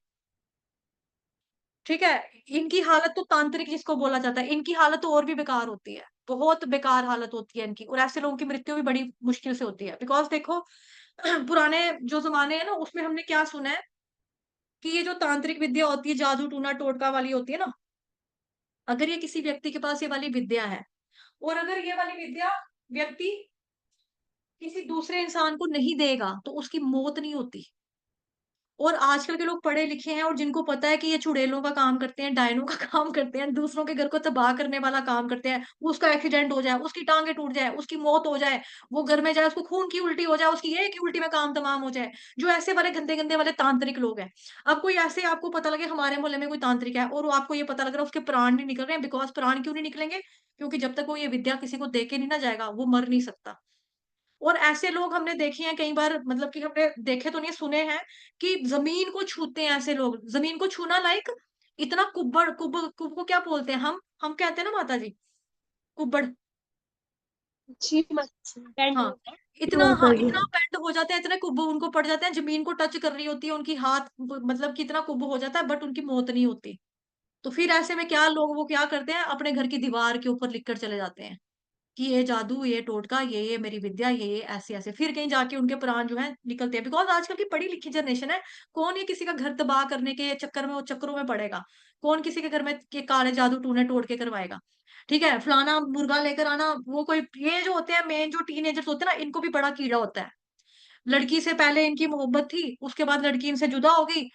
ठीक है। इनकी हालत तो तांत्रिक जिसको बोला जाता है, इनकी हालत तो और भी बेकार होती है, बहुत बेकार हालत होती है इनकी, और ऐसे लोगों की मृत्यु भी बड़ी मुश्किल से होती है। बिकॉज देखो पुराने जो जमाने हैं ना, उसमें हमने क्या सुना है कि ये जो तांत्रिक विद्या होती है, जादू टूना टोटका वाली होती है ना, अगर ये किसी व्यक्ति के पास ये वाली विद्या है, और अगर ये वाली विद्या व्यक्ति किसी दूसरे इंसान को नहीं देगा, तो उसकी मौत नहीं होती। और आजकल के लोग पढ़े लिखे हैं, और जिनको पता है कि ये चुड़ैलों का काम करते हैं, डायनों का काम करते हैं, दूसरों के घर को तबाह करने वाला काम करते हैं, उसका एक्सीडेंट हो जाए, उसकी टांगे टूट जाए, उसकी मौत हो जाए, वो घर में जाए, उसको खून की उल्टी हो जाए, उसकी एक ही उल्टी में काम तमाम हो जाए, जो ऐसे वाले गंदे गंदे वाले तांत्रिक लोग हैं। अब कोई ऐसे आपको पता लगे हमारे मोहल्ले में कोई तांत्रिक है, और वो आपको ये पता लग रहा है उसके प्राण नहीं निकल रहे हैं, बिकॉज प्राण क्यों नहीं निकलेंगे? क्योंकि जब तक वो ये विद्या किसी को दे के नहीं ना जाएगा, वो मर नहीं सकता। और ऐसे लोग हमने देखे हैं कई बार, मतलब कि हमने देखे तो नहीं, सुने हैं कि जमीन को छूते हैं ऐसे लोग, जमीन को छूना लाइक इतना कुब्बड़, कुब को क्या बोलते हैं हम कहते हैं ना माता जी, कुब्बड़। जी माता, बैंड हाँ, हो गया। इतना, हाँ, इतना बेंड हो जाते हैं, इतने कुब्ब उनको पड़ जाते हैं, जमीन को टच कर रही होती है उनकी हाथ, मतलब कि इतना कुब्ब हो जाता है, बट उनकी मौत नहीं होती। तो फिर ऐसे में क्या लोग वो क्या करते हैं, अपने घर की दीवार के ऊपर लिख कर चले जाते हैं कि ये जादू, ये टोटका, ये मेरी विद्या, ये ऐसे ऐसे, फिर कहीं जाके उनके प्राण जो है निकलते हैं। बिकॉज आजकल की पढ़ी लिखी जनरेशन है, कौन ये किसी का घर तबाह करने के चक्कर में, वो चक्करों में पड़ेगा? कौन किसी के घर में के काले जादू टूने टोट के करवाएगा? ठीक है, फलाना मुर्गा लेकर आना, वो कोई, ये जो होते हैं मेन जो टीनेजर्स होते हैं ना, इनको भी बड़ा कीड़ा होता है। लड़की से पहले इनकी मोहब्बत थी, उसके बाद लड़की इनसे जुदा हो गई,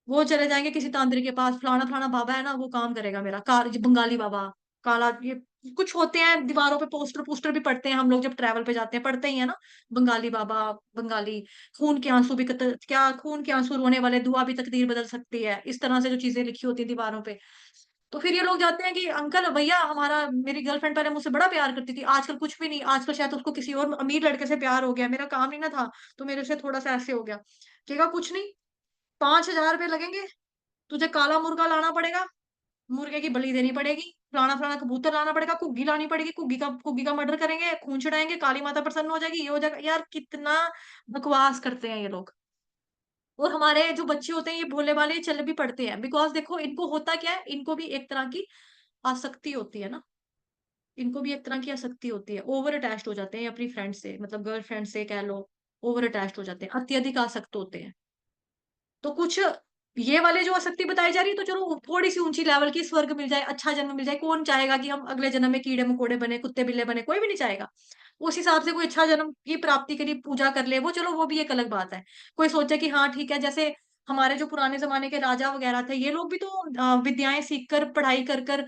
वो चले जाएंगे किसी तांत्रिक के पास, फलाना फलाना बाबा है ना, वो काम करेगा मेरा, कार बंगाली बाबा, काला ये कुछ होते हैं, दीवारों पे पोस्टर पोस्टर भी पढ़ते हैं हम लोग, जब ट्रैवल पे जाते हैं पढ़ते ही है ना, बंगाली बाबा, बंगाली खून के आंसू भी क्या खून के आंसू रोने वाले, दुआ भी तकदीर बदल सकती है, इस तरह से जो चीजें लिखी होती है दीवारों पे। तो फिर ये लोग जाते हैं कि अंकल भैया, हमारा, मेरी गर्लफ्रेंड पहले मुझसे बड़ा प्यार करती थी, आजकल कुछ भी नहीं, आजकल शायद उसको किसी और अमीर लड़के से प्यार हो गया, मेरा काम नहीं ना था, तो मेरे से थोड़ा सा ऐसे हो गया। कहेगा कुछ नहीं, 5,000 रुपए लगेंगे, तुझे काला मुर्गा लाना पड़ेगा, मुर्गे की बलि देनी पड़ेगी, फलाना फलाना कबूतर लाना पड़ेगा, घुग्गी लानी पड़ेगी, घुग्गी का मर्डर करेंगे, खून छुड़ाएंगे, काली माता प्रसन्न हो जाएगी, ये हो जाएगा। यार कितना बकवास करते हैं ये लोग। और हमारे जो बच्चे होते हैं ये भोले भाले चल भी पड़ते हैं, बिकॉज देखो इनको होता क्या है, इनको भी एक तरह की आसक्ति होती है ना, इनको भी एक तरह की आसक्ति होती है, ओवर अटैच्ड हो जाते हैं अपनी फ्रेंड से, मतलब गर्लफ्रेंड से कह लो, ओवर अटैच्ड हो जाते हैं, अत्यधिक आसक्त होते हैं। तो कुछ ये वाले जो आसक्ति बताई जा रही है, तो चलो थोड़ी सी ऊंची लेवल की, स्वर्ग मिल जाए, अच्छा जन्म मिल जाए, कौन चाहेगा कि हम अगले जन्म में कीड़े मकोड़े बने, कुत्ते बिल्ले बने? कोई भी नहीं चाहेगा। उस हिसाब से कोई अच्छा जन्म की प्राप्ति के लिए पूजा कर ले, वो चलो वो भी एक अलग बात है। कोई सोचे कि हाँ ठीक है, जैसे हमारे जो पुराने जमाने के राजा वगैरह थे, ये लोग भी तो विद्याएं सीख कर, पढ़ाई कर कर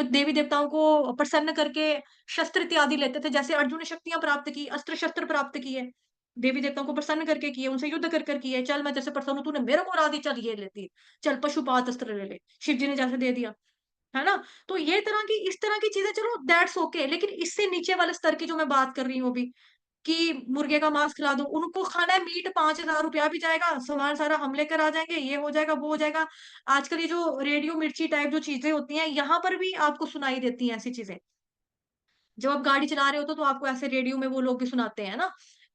देवी देवताओं को प्रसन्न करके शस्त्र इत्यादि लेते थे, जैसे अर्जुन ने शक्तियां प्राप्त की, अस्त्र शस्त्र प्राप्त किए, देवी देवताओं को प्रसन्न करके किए, उनसे युद्ध कर कर किए, चल मैं जैसे प्रसन्न हूं, तूने मेरे को हरा दी, चल ये लेती, चल पशुपात अस्त्र ले ले, शिव जी ने जैसे दे दिया, है ना? तो ये तरह की, इस तरह की चीजें चलो दैट्स ओके, लेकिन इससे नीचे वाले स्तर की जो मैं बात कर रही हूँ अभी, कि मुर्गे का मांस खिला दो, उनको खाना है मीट, 5,000 रुपया भी जाएगा, सामान सारा हम लेकर आ जाएंगे, ये हो जाएगा, वो हो जाएगा। आजकल ये जो रेडियो मिर्ची टाइप जो चीजें होती हैं, यहाँ पर भी आपको सुनाई देती हैं ऐसी चीजें। जब आप गाड़ी चला रहे हो तो आपको ऐसे रेडियो में वो लोग भी सुनाते हैं ना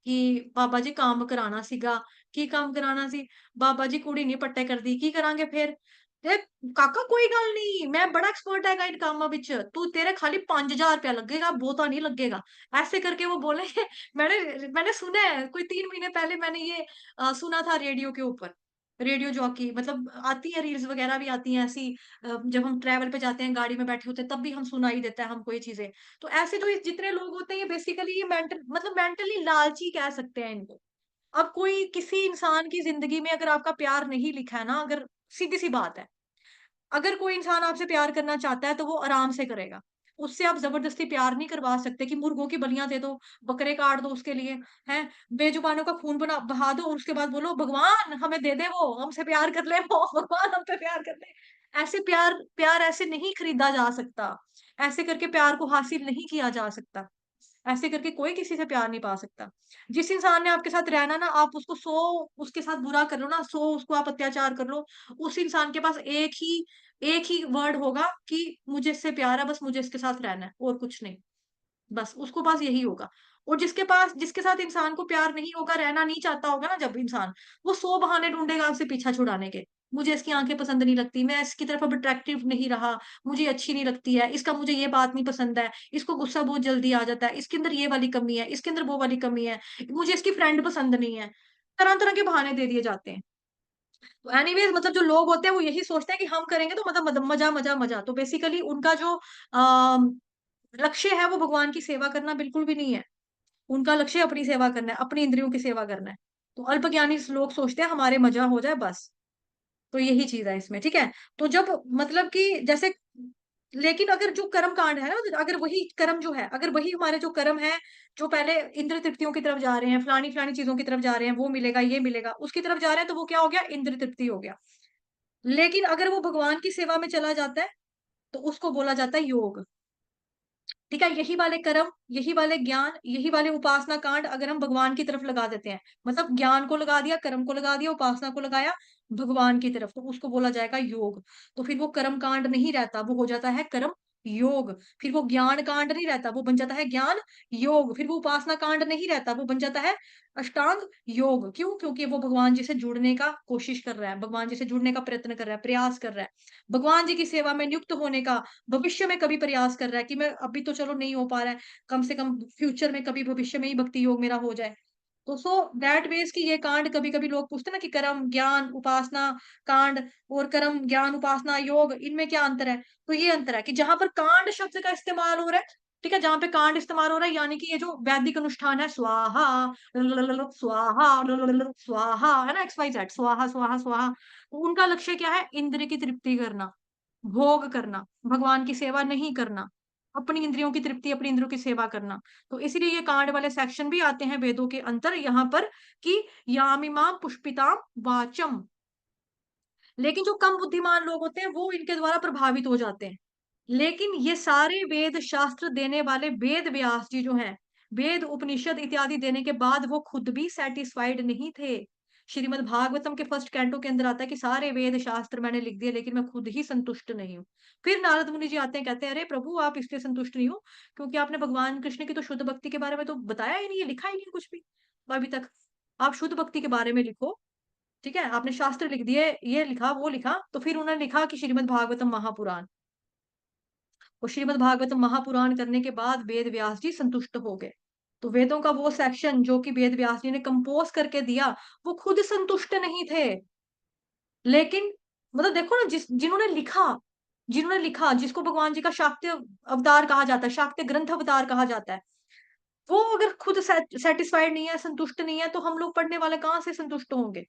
कि बाबा जी काम कराना सीगा, की काम कराना सी, बाबा जी कुड़ी नहीं पट्टे कर दी, की करांगे फिर? ते काका कोई गल नहीं, मैं बड़ा एक्सपर्ट है इन कामों विच, तू तेरे खाली 5,000 रुपया लगेगा, बहुता नहीं लगेगा, ऐसे करके वो बोले। मैंने सुना है, कोई 3 महीने पहले मैंने ये सुना था रेडियो के ऊपर, रेडियो जॉकी, मतलब आती है रील्स वगैरह भी आती हैं ऐसी, जब हम ट्रैवल पे जाते हैं, गाड़ी में बैठे होते हैं, तब भी हम सुनाई देता है हमको ये चीजें। तो ऐसे जो जितने लोग होते हैं, ये बेसिकली ये मेंटल, मतलब मेंटली लालची कह सकते हैं इनको। अब कोई किसी इंसान की जिंदगी में अगर आपका प्यार नहीं लिखा है ना, अगर सीधी सी बात है, अगर कोई इंसान आपसे प्यार करना चाहता है तो वो आराम से करेगा। उससे आप जबरदस्ती प्यार नहीं करवा सकते कि मुर्गों की बलियां दे दो, बकरे काट दो उसके लिए, हैं, बेजुबानों का खून बना बहा दो, और उसके बाद बोलो भगवान हमें दे दे, वो हमसे प्यार कर ले, वो भगवान हम पे प्यार कर ले। ऐसे प्यार, प्यार ऐसे नहीं खरीदा जा सकता, ऐसे करके प्यार को हासिल नहीं किया जा सकता। ऐसे करके कोई किसी से प्यार नहीं पा सकता। जिस इंसान ने आपके साथ रहना ना, आप उसको 100 उसके साथ बुरा कर लो ना, 100 उसको आप अत्याचार कर लो, उस इंसान के पास एक ही वर्ड होगा कि मुझे इससे प्यार है, बस मुझे इसके साथ रहना है और कुछ नहीं। बस उसको पास यही होगा। और जिसके साथ इंसान को प्यार नहीं होगा, रहना नहीं चाहता होगा ना जब इंसान, वो 100 बहाने ढूंढेगा आपसे पीछा छुड़ाने के। मुझे इसकी आंखें पसंद नहीं लगती, मैं इसकी तरफ अब अट्रैक्टिव नहीं रहा, मुझे अच्छी नहीं लगती है, इसका मुझे ये बात नहीं पसंद है, इसको गुस्सा बहुत जल्दी आ जाता है, इसके अंदर ये वाली कमी है, इसके अंदर वो वाली कमी है, मुझे इसकी फ्रेंड पसंद नहीं है। तरह तरह के बहाने दे दिए जाते हैं। तो एनीवेज मतलब जो लोग होते हैं वो यही सोचते हैं कि हम करेंगे तो मतलब मजा मजा मजा। तो बेसिकली उनका जो लक्ष्य है वो भगवान की सेवा करना बिल्कुल भी नहीं है। उनका लक्ष्य अपनी सेवा करना है, अपनी इंद्रियों की सेवा करना है। तो अल्पज्ञानी लोग सोचते हैं हमारे मजा हो जाए बस। तो यही चीज है इसमें, ठीक है। तो जब मतलब कि जैसे, लेकिन अगर जो कर्म कांड है ना, अगर वही कर्म जो है, अगर वही हमारे जो कर्म है, जो पहले इंद्र तृप्तियों की तरफ जा रहे हैं, फलानी फलानी चीजों की तरफ जा रहे हैं, वो मिलेगा ये मिलेगा, उसकी तरफ जा रहे हैं, तो वो क्या हो गया, इंद्र तृप्ति हो गया। लेकिन अगर वो भगवान की सेवा में चला जाता है तो उसको बोला जाता है योग। ठीक है, यही वाले कर्म, यही वाले ज्ञान, यही वाले उपासना कांड अगर हम भगवान की तरफ लगा देते हैं, मतलब ज्ञान को लगा दिया, कर्म को लगा दिया, उपासना को लगाया भगवान की तरफ, तो उसको बोला जाएगा योग। तो फिर वो कर्म कांड नहीं रहता, वो हो जाता है कर्म योग। फिर वो ज्ञान कांड नहीं रहता, वो बन जाता है ज्ञान योग। फिर वो उपासना कांड नहीं रहता, वो बन जाता है अष्टांग योग। क्यों? क्योंकि वो भगवान जी से जुड़ने का कोशिश कर रहा है, भगवान जी से जुड़ने का प्रयत्न कर रहा है, प्रयास कर रहा है, भगवान जी की सेवा में नियुक्त होने का भविष्य में कभी प्रयास कर रहा है कि मैं अभी तो चलो नहीं हो पा रहा है, कम से कम फ्यूचर में कभी भविष्य में ही भक्ति योग मेरा हो जाए। तो सो दैट वेज की ये कांड, कभी कभी लोग पूछते हैं ना कि कर्म ज्ञान उपासना कांड और कर्म ज्ञान उपासना योग, इनमें क्या अंतर है? तो ये अंतर है कि जहां पर कांड शब्द का इस्तेमाल हो रहा है, ठीक है, जहां पे कांड इस्तेमाल हो रहा है, यानी कि ये जो वैदिक अनुष्ठान है, स्वाहा स्वाहा स्वाहा है ना, XYZ, स्वाहा स्वाहा स्वाहा, तो उनका लक्ष्य क्या है? इंद्र की तृप्ति करना, भोग करना, भगवान की सेवा नहीं करना, अपनी इंद्रियों की तृप्ति, अपनी इंद्रियों की सेवा करना। तो इसीलिए ये कांड वाले सेक्शन भी आते हैं वेदों के अंतर यहाँ पर कि यामिमा पुष्पिता वाचम। लेकिन जो कम बुद्धिमान लोग होते हैं वो इनके द्वारा प्रभावित हो जाते हैं। लेकिन ये सारे वेद शास्त्र देने वाले वेद व्यास जी जो हैं, वेद उपनिषद इत्यादि देने के बाद वो खुद भी सेटिस्फाइड नहीं थे। श्रीमद् भागवतम के फर्स्ट कैंटो के अंदर आता है कि सारे वेद शास्त्र मैंने लिख दिए लेकिन मैं खुद ही संतुष्ट नहीं हूँ। फिर नारद मुनि जी आते हैं, कहते हैं अरे प्रभु आप इसलिए संतुष्ट नहीं हो क्योंकि आपने भगवान कृष्ण की तो शुद्ध भक्ति के बारे में तो बताया ही नहीं है, लिखा ही नहीं है कुछ भी अभी तक। आप शुद्ध भक्ति के बारे में लिखो, ठीक है, आपने शास्त्र लिख दिए, ये लिखा वो लिखा। तो फिर उन्होंने लिखा कि श्रीमद् भागवतम महापुराण, और श्रीमद् भागवतम महापुराण करने के बाद वेद व्यास जी संतुष्ट हो गए। तो वेदों का वो सेक्शन जो कि वेद व्यास जी ने कंपोज करके दिया, वो खुद संतुष्ट नहीं थे। लेकिन मतलब देखो ना, जिन्होंने लिखा, जिसको भगवान जी का शाक्य अवतार कहा जाता है, शाक्य ग्रंथ अवतार कहा जाता है, वो अगर खुद सेटिस्फाइड नहीं है, संतुष्ट नहीं है, तो हम लोग पढ़ने वाले कहाँ से संतुष्ट होंगे?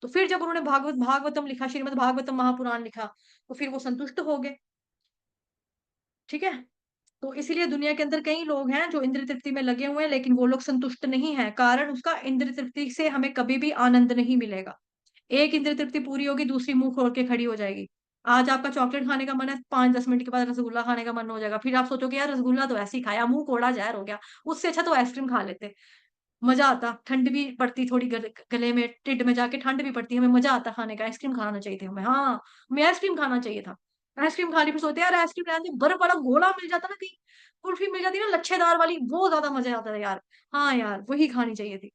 तो फिर जब उन्होंने भागवतम लिखा, श्रीमद् भागवतम महापुराण लिखा, तो फिर वो संतुष्ट हो गए। ठीक है, तो इसीलिए दुनिया के अंदर कई लोग हैं जो इंद्र तृप्ति में लगे हुए हैं लेकिन वो लोग संतुष्ट नहीं है। कारण उसका, इंद्र तृप्ति से हमें कभी भी आनंद नहीं मिलेगा। एक इंद्र तृप्ति पूरी होगी, दूसरी मुंह खोल के खड़ी हो जाएगी। आज आपका चॉकलेट खाने का मन है, 5-10 मिनट के बाद रसगुल्ला खाने का मन हो जाएगा, फिर आप सोचोगे यार रसगुल्ला तो ऐसे ही खाया, मुंह कोड़ा जहर हो गया, उससे अच्छा तो आइसक्रीम खा लेते, मजा आता, ठंड भी पड़ती थोड़ी, गले में टिड में जाके ठंड भी पड़ती है, हमें मजा आता खाने का, आइसक्रीम खाना चाहिए था हमें, हाँ हमें आइसक्रीम खाना चाहिए था। आइसक्रीम खाने पे सोचते यार आइसक्रीम रहने दे, बर्फ वाला गोला मिल जाता ना कहीं, कुल्फी मिल जाती ना लच्छेदार वाली, वो ज्यादा मजा आता था यार। हाँ यार वही खानी चाहिए थी।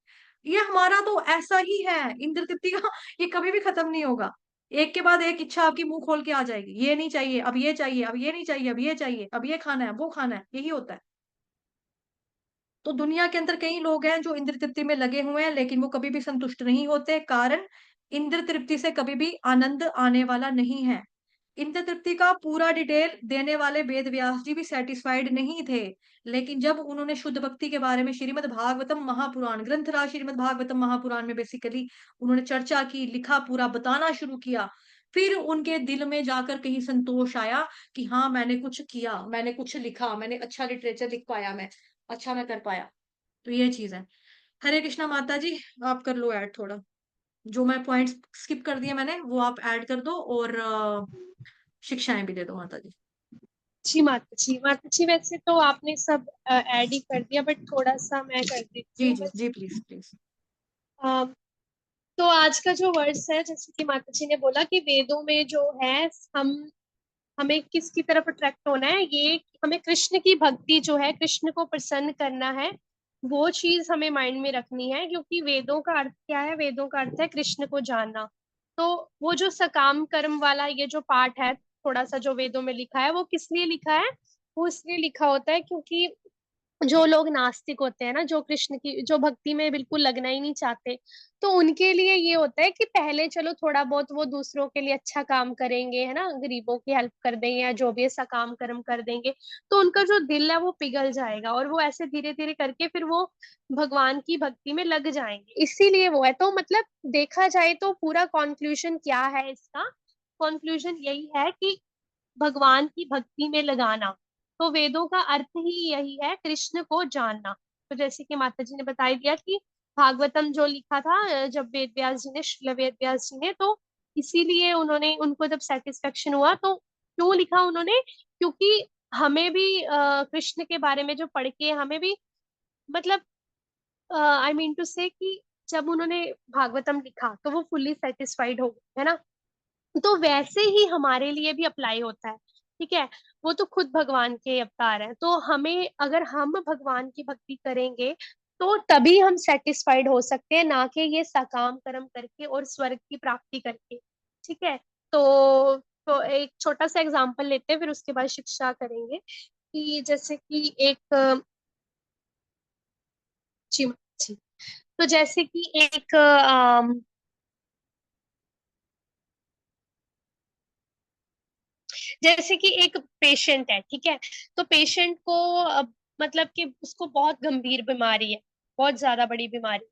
ये हमारा तो ऐसा ही है इंद्र तृप्ति का, ये कभी भी खत्म नहीं होगा। एक के बाद एक इच्छा आपकी मुंह खोल के आ जाएगी, ये नहीं चाहिए, अब ये चाहिए, अब ये नहीं चाहिए, अब ये चाहिए, अब ये खाना है, वो खाना है, यही होता है। तो दुनिया के अंदर कई लोग हैं जो इंद्र तृप्ति में लगे हुए हैं लेकिन वो कभी भी संतुष्ट नहीं होते। कारण, इंद्र तृप्ति से कभी भी आनंद आने वाला नहीं है। इंद्र तृप्ति का पूरा डिटेल देने वाले वेद व्यास जी भी सेटिस्फाइड नहीं थे। लेकिन जब उन्होंने शुद्ध भक्ति के बारे में श्रीमद् भागवतम महापुराण ग्रंथ रहा, श्रीमद् भागवतम महापुराण में बेसिकली उन्होंने चर्चा की, लिखा, पूरा बताना शुरू किया, फिर उनके दिल में जाकर कहीं संतोष आया कि हाँ मैंने कुछ किया, मैंने कुछ लिखा, मैंने अच्छा लिटरेचर लिख पाया, मैं अच्छा मैं कर पाया। तो ये चीज है। हरे कृष्णा माता जी, आप कर लो ऐड थोड़ा, जो मैं पॉइंट्स स्किप कर दिए मैंने वो आप ऐड कर दो, और शिक्षाएं भी दे दो माता जी। जी माता जी वैसे तो आपने सब ऐड ही कर दिया, बट थोड़ा सा मैं कर देती जी हूँ जी बस। जी, प्लीज प्लीज। तो आज का जो वर्ड्स है, जैसे कि माता जी ने बोला कि वेदों में जो है, हम हमें किसकी तरफ अट्रैक्ट होना है, ये हमें कृष्ण की भक्ति जो है, कृष्ण को प्रसन्न करना है, वो चीज हमें माइंड में रखनी है। क्योंकि वेदों का अर्थ क्या है? वेदों का अर्थ है कृष्ण को जानना। तो वो जो सकाम कर्म वाला ये जो पार्ट है, थोड़ा सा जो वेदों में लिखा है, वो किस लिए लिखा है? वो इसलिए लिखा होता है क्योंकि जो लोग नास्तिक होते हैं ना, जो कृष्ण की जो भक्ति में बिल्कुल लगना ही नहीं चाहते, तो उनके लिए ये होता है कि पहले चलो थोड़ा बहुत वो दूसरों के लिए अच्छा काम करेंगे, है ना, गरीबों की हेल्प कर देंगे या जो भी ऐसा काम कर्म कर देंगे, तो उनका जो दिल है वो पिघल जाएगा और वो ऐसे धीरे धीरे करके फिर वो भगवान की भक्ति में लग जाएंगे। इसीलिए वो है। तो मतलब देखा जाए तो पूरा कॉन्क्लूजन क्या है इसका? कॉन्क्लूजन यही है कि भगवान की भक्ति में लगाना। तो वेदों का अर्थ ही यही है, कृष्ण को जानना। तो जैसे कि माता जी ने बता दिया कि भागवतम जो लिखा था जब वेद व्यास जी ने, श्रील वेद व्यास जी ने, तो इसीलिए उन्होंने, उनको जब सेटिस्फेक्शन हुआ तो क्यों लिखा उन्होंने? क्योंकि हमें भी कृष्ण के बारे में जो पढ़ के हमें भी, मतलब आई मीन टू से कि जब उन्होंने भागवतम लिखा तो वो फुल्ली सेटिस्फाइड हो गए, है ना। तो वैसे ही हमारे लिए भी अप्लाई होता है। ठीक है। वो तो खुद भगवान के अवतार हैं, तो हमें, अगर हम भगवान की भक्ति करेंगे तो तभी हम सेटिस्फाइड हो सकते हैं, ना कि ये सकाम कर्म करके और स्वर्ग की प्राप्ति करके। ठीक है। तो एक छोटा सा एग्जांपल लेते हैं, फिर उसके बाद शिक्षा करेंगे। कि जैसे कि एक जी जी, तो जैसे कि एक जैसे कि एक पेशेंट है, ठीक है। तो पेशेंट को मतलब कि उसको बहुत गंभीर बीमारी है, बहुत ज्यादा बड़ी बीमारी।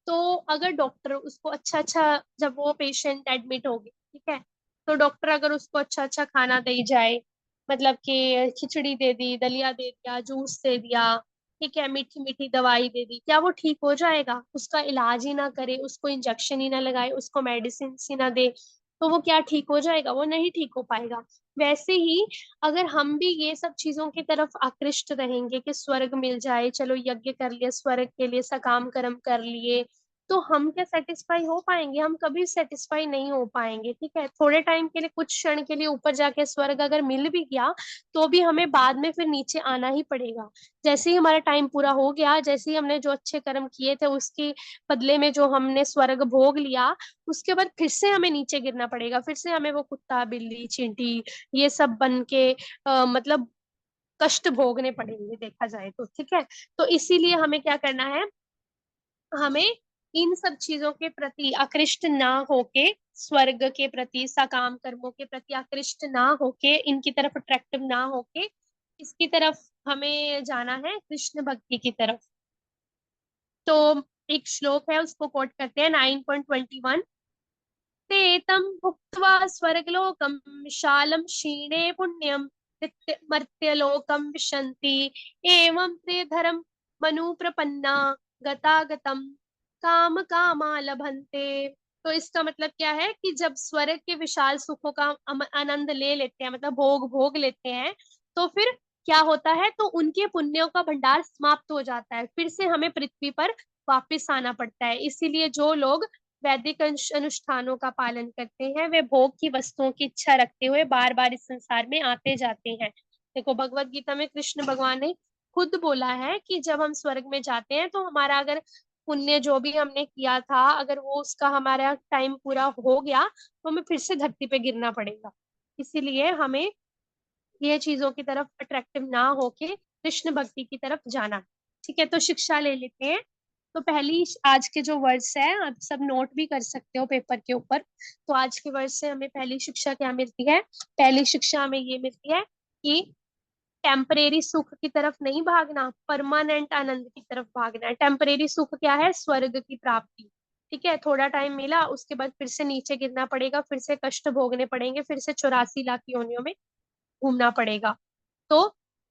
तो अगर डॉक्टर उसको अच्छा अच्छा, जब वो पेशेंट एडमिट हो गया, ठीक है, तो डॉक्टर अगर उसको अच्छा अच्छा खाना दे जाए, मतलब कि खिचड़ी दे दी, दलिया दे दिया, जूस दे दिया, ठीक है, मीठी मीठी दवाई दे दी, क्या वो ठीक हो जाएगा? उसका इलाज ही ना करे, उसको इंजेक्शन ही ना लगाए, उसको मेडिसिन ही ना दे, तो वो क्या ठीक हो जाएगा? वो नहीं ठीक हो पाएगा। वैसे ही अगर हम भी ये सब चीजों की तरफ आकृष्ट रहेंगे कि स्वर्ग मिल जाए, चलो यज्ञ कर लिया, स्वर्ग के लिए सकाम कर्म कर लिए, तो हम क्या सेटिस्फाई हो पाएंगे? हम कभी सेटिस्फाई नहीं हो पाएंगे। ठीक है। थोड़े टाइम के लिए, कुछ क्षण के लिए ऊपर जाके स्वर्ग अगर मिल भी गया, तो भी हमें बाद में फिर नीचे आना ही पड़ेगा। जैसे ही हमारा टाइम पूरा हो गया, जैसे ही हमने जो अच्छे कर्म किए थे उसके बदले में जो हमने स्वर्ग भोग लिया, उसके बाद फिर से हमें नीचे गिरना पड़ेगा, फिर से हमें वो कुत्ता बिल्ली चींटी ये सब बन के मतलब कष्ट भोगने पड़ेंगे, देखा जाए तो। ठीक है। तो इसीलिए हमें क्या करना है? हमें इन सब चीजों के प्रति आकृष्ट ना होके, स्वर्ग के प्रति, सकाम कर्मों के प्रति आकृष्ट ना होके, इनकी तरफ अट्रैक्टिव ना होके, इसकी तरफ हमें जाना है, कृष्ण भक्ति की तरफ। तो एक श्लोक है, उसको कोट करते हैं, 9.21। ते तं भुक्त्वा स्वर्गलोकं शालं क्षीणे पुण्यं मर्त्यलोकं विशन्ति एवं ते धर्म मनुप्रपन्ना गतागतम काम कामा लभन्ते। तो इसका मतलब क्या है कि जब स्वर्ग के विशाल सुखों का आनंद ले लेते हैं, मतलब भोग भोग लेते हैं, तो फिर क्या होता है? तो उनके पुण्यों का भंडार समाप्त हो जाता है, फिर से हमें पृथ्वी पर वापस आना पड़ता है। इसीलिए जो लोग वैदिक अनुष्ठानों का पालन करते हैं, वे भोग की वस्तुओं की इच्छा रखते हुए बार बार इस संसार में आते जाते हैं। देखो, भगवत गीता में कृष्ण भगवान ने खुद बोला है कि जब हम स्वर्ग में जाते हैं, तो हमारा अगर पुण्य जो भी हमने किया था, अगर वो उसका हमारा टाइम पूरा हो गया, तो हमें फिर से धरती पे गिरना पड़ेगा। इसीलिए हमें ये चीजों की तरफ अट्रैक्टिव ना होके कृष्ण भक्ति की तरफ जाना। ठीक है। तो शिक्षा ले लेते हैं। तो पहली, आज के जो वर्ड्स है, आप सब नोट भी कर सकते हो पेपर के ऊपर। तो आज के वर्ड से हमें पहली शिक्षा क्या मिलती है? पहली शिक्षा हमें ये मिलती है कि टेम्परेरी सुख की तरफ नहीं भागना, परमानेंट आनंद की तरफ भागना है। टेम्परेरी सुख क्या है? स्वर्ग की प्राप्ति। ठीक है। थोड़ा टाइम मिला, उसके बाद फिर से नीचे गिरना पड़ेगा, फिर से कष्ट भोगने पड़ेंगे, फिर से 84 लाख योनियों में घूमना पड़ेगा। तो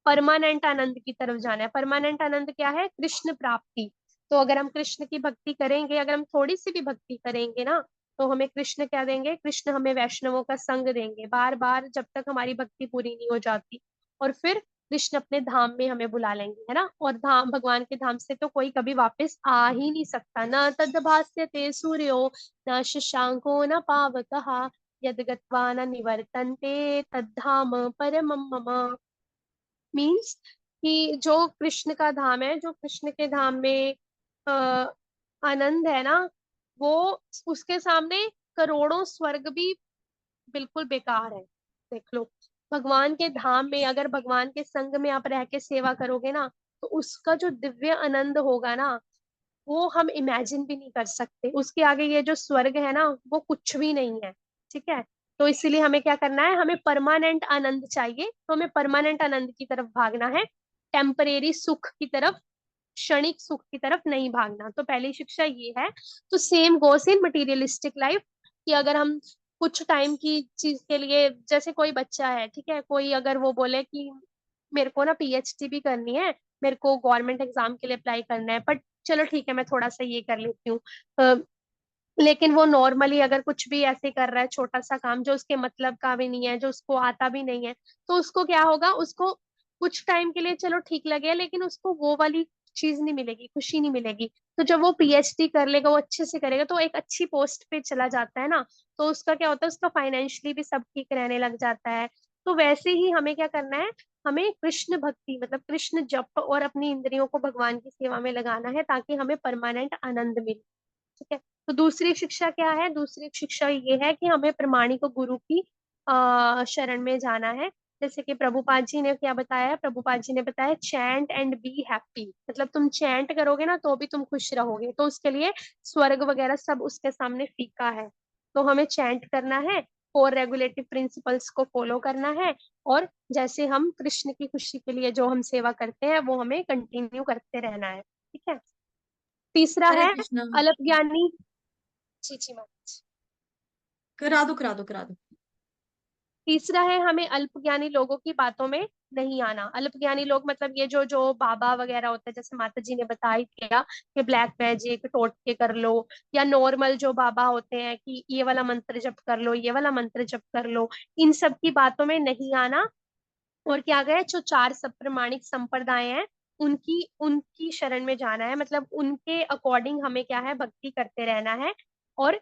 परमानेंट आनंद की तरफ जाना है। परमानेंट आनंद क्या है? कृष्ण प्राप्ति। तो अगर हम कृष्ण की भक्ति करेंगे, अगर हम थोड़ी सी भी भक्ति करेंगे ना, तो हमें कृष्ण क्या देंगे? कृष्ण हमें वैष्णवों का संग देंगे बार बार, जब तक हमारी भक्ति पूरी नहीं हो जाती। और फिर कृष्ण अपने धाम में हमें बुला लेंगे, है ना। और धाम, भगवान के धाम से तो कोई कभी वापस आ ही नहीं सकता। न तद्भास्यते सूर्यो न शशांको न पावकः यद गत्वा न निवर्तन्ते तद्धाम परमं मम। मीन्स कि जो कृष्ण का धाम है, जो कृष्ण के धाम में आ, आनंद है ना, वो उसके सामने करोड़ों स्वर्ग भी बिल्कुल बेकार है। देख लो, भगवान के धाम में अगर भगवान के संग में आप रह के सेवा करोगे ना, तो उसका जो दिव्य आनंद होगा ना, वो हम इमेजिन भी नहीं कर सकते। उसके आगे ये जो स्वर्ग है ना, वो कुछ भी नहीं है। ठीक है। तो इसीलिए हमें क्या करना है, हमें परमानेंट आनंद चाहिए, तो हमें परमानेंट आनंद की तरफ भागना है, टेम्परेरी सुख की तरफ, क्षणिक सुख की तरफ नहीं भागना। तो पहली शिक्षा ये है। तो सेम गोस इन मटीरियलिस्टिक लाइफ, कि अगर हम कुछ टाइम की चीज के लिए, जैसे कोई बच्चा है, ठीक है, कोई अगर वो बोले कि मेरे को ना पीएचडी भी करनी है, मेरे को गवर्नमेंट एग्जाम के लिए अप्लाई करना है, बट चलो ठीक है मैं थोड़ा सा ये कर लेती हूँ, लेकिन वो नॉर्मली अगर कुछ भी ऐसे कर रहा है, छोटा सा काम जो उसके मतलब का भी नहीं है, जो उसको आता भी नहीं है, तो उसको क्या होगा, उसको कुछ टाइम के लिए चलो ठीक लगे, लेकिन उसको वो वाली चीज नहीं मिलेगी, खुशी नहीं मिलेगी। तो जब वो पीएचडी कर लेगा, वो अच्छे से करेगा, तो एक अच्छी पोस्ट पे चला जाता है ना, तो उसका क्या होता है, उसका फाइनेंशियली भी सब ठीक रहने लग जाता है। तो वैसे ही हमें क्या करना है, हमें कृष्ण भक्ति मतलब कृष्ण जप और अपनी इंद्रियों को भगवान की सेवा में लगाना है, ताकि हमें परमानेंट आनंद मिले। ठीक है। तो दूसरी शिक्षा क्या है, दूसरी शिक्षा ये है कि हमें प्रमाणिक गुरु की शरण में जाना है। जैसे कि प्रभुपाद जी ने क्या बताया, प्रभुपाद जी ने बताया चैंट एंड बी हैप्पी, मतलब तुम चैंट करोगे ना तो भी तुम खुश रहोगे, तो उसके लिए स्वर्ग वगैरह सब उसके सामने फीका है। तो हमें चैंट करना है, फोर रेगुलेटिव प्रिंसिपल्स को फॉलो करना है, और जैसे हम कृष्ण की खुशी के लिए जो हम सेवा करते हैं वो हमें कंटिन्यू करते रहना है। ठीक है। तीसरा हरे है कृष्णा। अल्प ज्ञानी। जी जी मैम। करा दो करा दो करा दो। तीसरा है हमें अल्पज्ञानी लोगों की बातों में नहीं आना। अल्पज्ञानी लोग मतलब ये जो जो बाबा वगैरह होते हैं, जैसे माता जी ने बता ही दिया कि ब्लैक मैजिक टोटके कर लो, या नॉर्मल जो बाबा होते हैं कि ये वाला मंत्र जप कर लो, ये वाला मंत्र जप कर लो, इन सब की बातों में नहीं आना। और क्या गया, जो चार सप्रमाणिक संप्रदाय हैं, उनकी उनकी शरण में जाना है, मतलब उनके अकॉर्डिंग हमें क्या है, भक्ति करते रहना है। और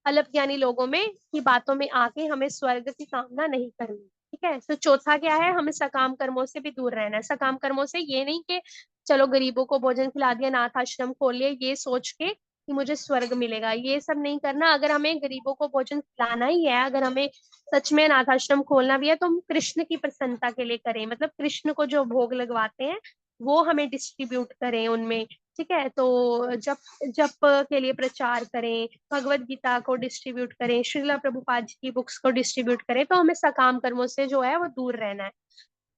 अल्प ज्ञानी लोगों में की बातों में आके हमें स्वर्ग की कामना नहीं करनी। ठीक है। तो चौथा क्या है, हमें सकाम कर्मों से भी दूर रहना है। सकाम कर्मों से ये नहीं कि चलो गरीबों को भोजन खिला दिया, नाथ आश्रम खोल लिया, ये सोच के कि मुझे स्वर्ग मिलेगा, ये सब नहीं करना। अगर हमें गरीबों को भोजन खिलाना ही है, अगर हमें सच में अनाथ आश्रम खोलना भी है, तो हम कृष्ण की प्रसन्नता के लिए करें, मतलब कृष्ण को जो भोग लगवाते हैं वो हमें डिस्ट्रीब्यूट करें उनमें। ठीक है। तो जप जप के लिए प्रचार करें, भगवत गीता को डिस्ट्रीब्यूट करें, श्रीला प्रभुपाद जी की बुक्स को डिस्ट्रीब्यूट करें। तो हमें सकाम कर्मों से जो है वो दूर रहना है।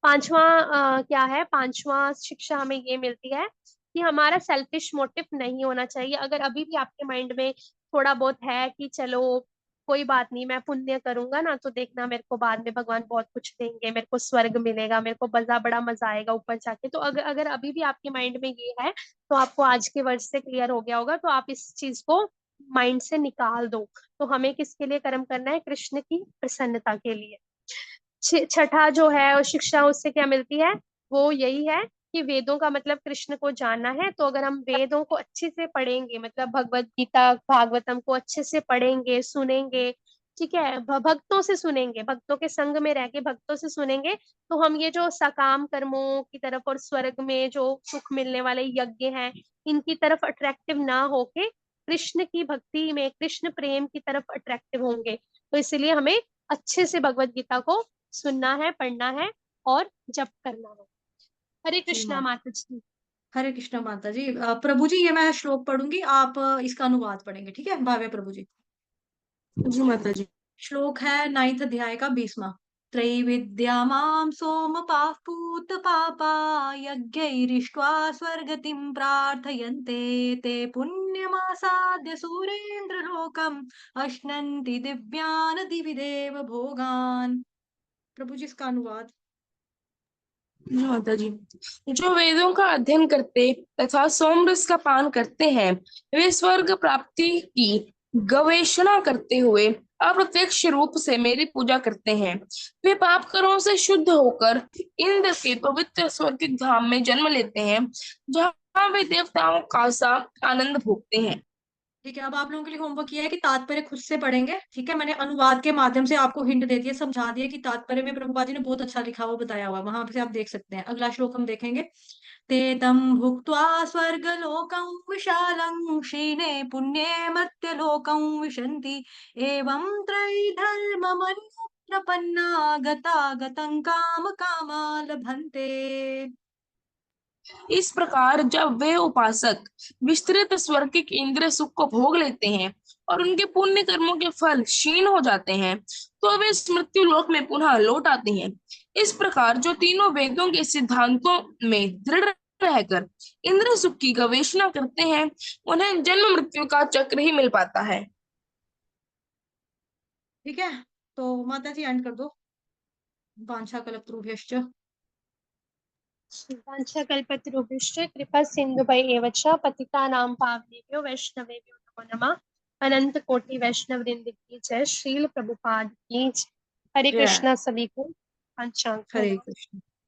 पांचवा क्या है, पांचवा शिक्षा हमें ये मिलती है कि हमारा सेल्फिश मोटिव नहीं होना चाहिए। अगर अभी भी आपके माइंड में थोड़ा बहुत है कि चलो कोई बात नहीं, मैं पुण्य करूंगा ना तो देखना मेरे को बाद में भगवान बहुत कुछ देंगे, मेरे को स्वर्ग मिलेगा, मेरे को बड़ा मजा आएगा ऊपर जाके, तो अगर अगर अभी भी आपके माइंड में ये है, तो आपको आज के वर्ड से क्लियर हो गया होगा, तो आप इस चीज को माइंड से निकाल दो। तो हमें किसके लिए कर्म करना है, कृष्ण की प्रसन्नता के लिए। छठा जो है और शिक्षा उससे क्या मिलती है, वो यही है कि वेदों का मतलब कृष्ण को जानना है। तो अगर हम वेदों को अच्छे से पढ़ेंगे, मतलब भगवत गीता भागवतम को अच्छे से पढ़ेंगे सुनेंगे, ठीक है, भक्तों से सुनेंगे, भक्तों के संग में रह के भक्तों से सुनेंगे, तो हम ये जो सकाम कर्मों की तरफ और स्वर्ग में जो सुख मिलने वाले यज्ञ हैं, इनकी तरफ अट्रैक्टिव ना होके कृष्ण की भक्ति में, कृष्ण प्रेम की तरफ अट्रैक्टिव होंगे। तो इसलिए हमें अच्छे से भगवत गीता को सुनना है, पढ़ना है और जप करना है। हरे जी कृष्णा माँ। माता जी। हरे कृष्णा माता जी। प्रभु जी ये मैं श्लोक पढ़ूंगी, आप इसका अनुवाद पढ़ेंगे, ठीक है भावे प्रभु जी। जी माता जी। श्लोक है 9th अध्याय का 20वां। त्रैविद्या मां सोमपाः पूत पापा यज्ञैरिष्ट्वा स्वर्गतिं प्रार्थयन्ते ते पुण्यमासाद्य सुरेन्द्रलोकम् अश्नन्ति दिव्यान् दिवि देव भोगान्। प्रभु जी इसका अनुवाद। जी माता जी। जो वेदों का अध्ययन करते तथा सोमरस का पान करते हैं, वे स्वर्ग प्राप्ति की गवेषणा करते हुए अप्रत्यक्ष रूप से मेरी पूजा करते हैं। वे पाप कर्मों से शुद्ध होकर इंद्र के पवित्र स्वर्गिक धाम में जन्म लेते हैं, जहाँ वे देवताओं का सा आनंद भोगते हैं। ठीक है, अब आप लोगों के लिए होमवर्क किया है कि तात्पर्य खुद से पढ़ेंगे। ठीक है, मैंने अनुवाद के माध्यम से आपको हिंट दे दिया, समझा दिया कि तात्पर्य में प्रभुपाद जी ने बहुत अच्छा लिखा हुआ बताया हुआ है, वहां से आप देख सकते हैं। अगला श्लोक हम देखेंगे। ते तम भुक्त्वा स्वर्गलोकं विशालं क्षीणे पुण्ये मर्त्यलोकं विशन्ति एवं त्रैधर्ममनुप्रपन्ना गता गतं काम कामा लभन्ते। इस प्रकार जब वे उपासक विस्तृत स्वर्गिक इंद्रिय सुख को भोग लेते हैं और उनके पुण्य कर्मों के फल क्षीण हो जाते हैं, तो वे इस मृत्यु लोक में पुनः लौट आते हैं। इस प्रकार जो तीनों वेदों के सिद्धांतों में दृढ़ रहकर इंद्र सुख की गवेषणा करते हैं, उन्हें जन्म मृत्यु का चक्र ही मिल पाता है। ठीक है, तो माता जी एंड कर दो। वांछा कल्पतरुभ्यश्च वाञ्छाकल्पतरुभ्यश्च कृपा सिन्धुभ्य एव च पतितानां पावनेभ्यो वैष्णवेभ्यो नमो नमः। अनंत कोटि वैष्णव वृंद की जय। श्रील प्रभुपाद की जय। हरे जय। कृष्णा सभी को। पंचांग हरे कृष्ण।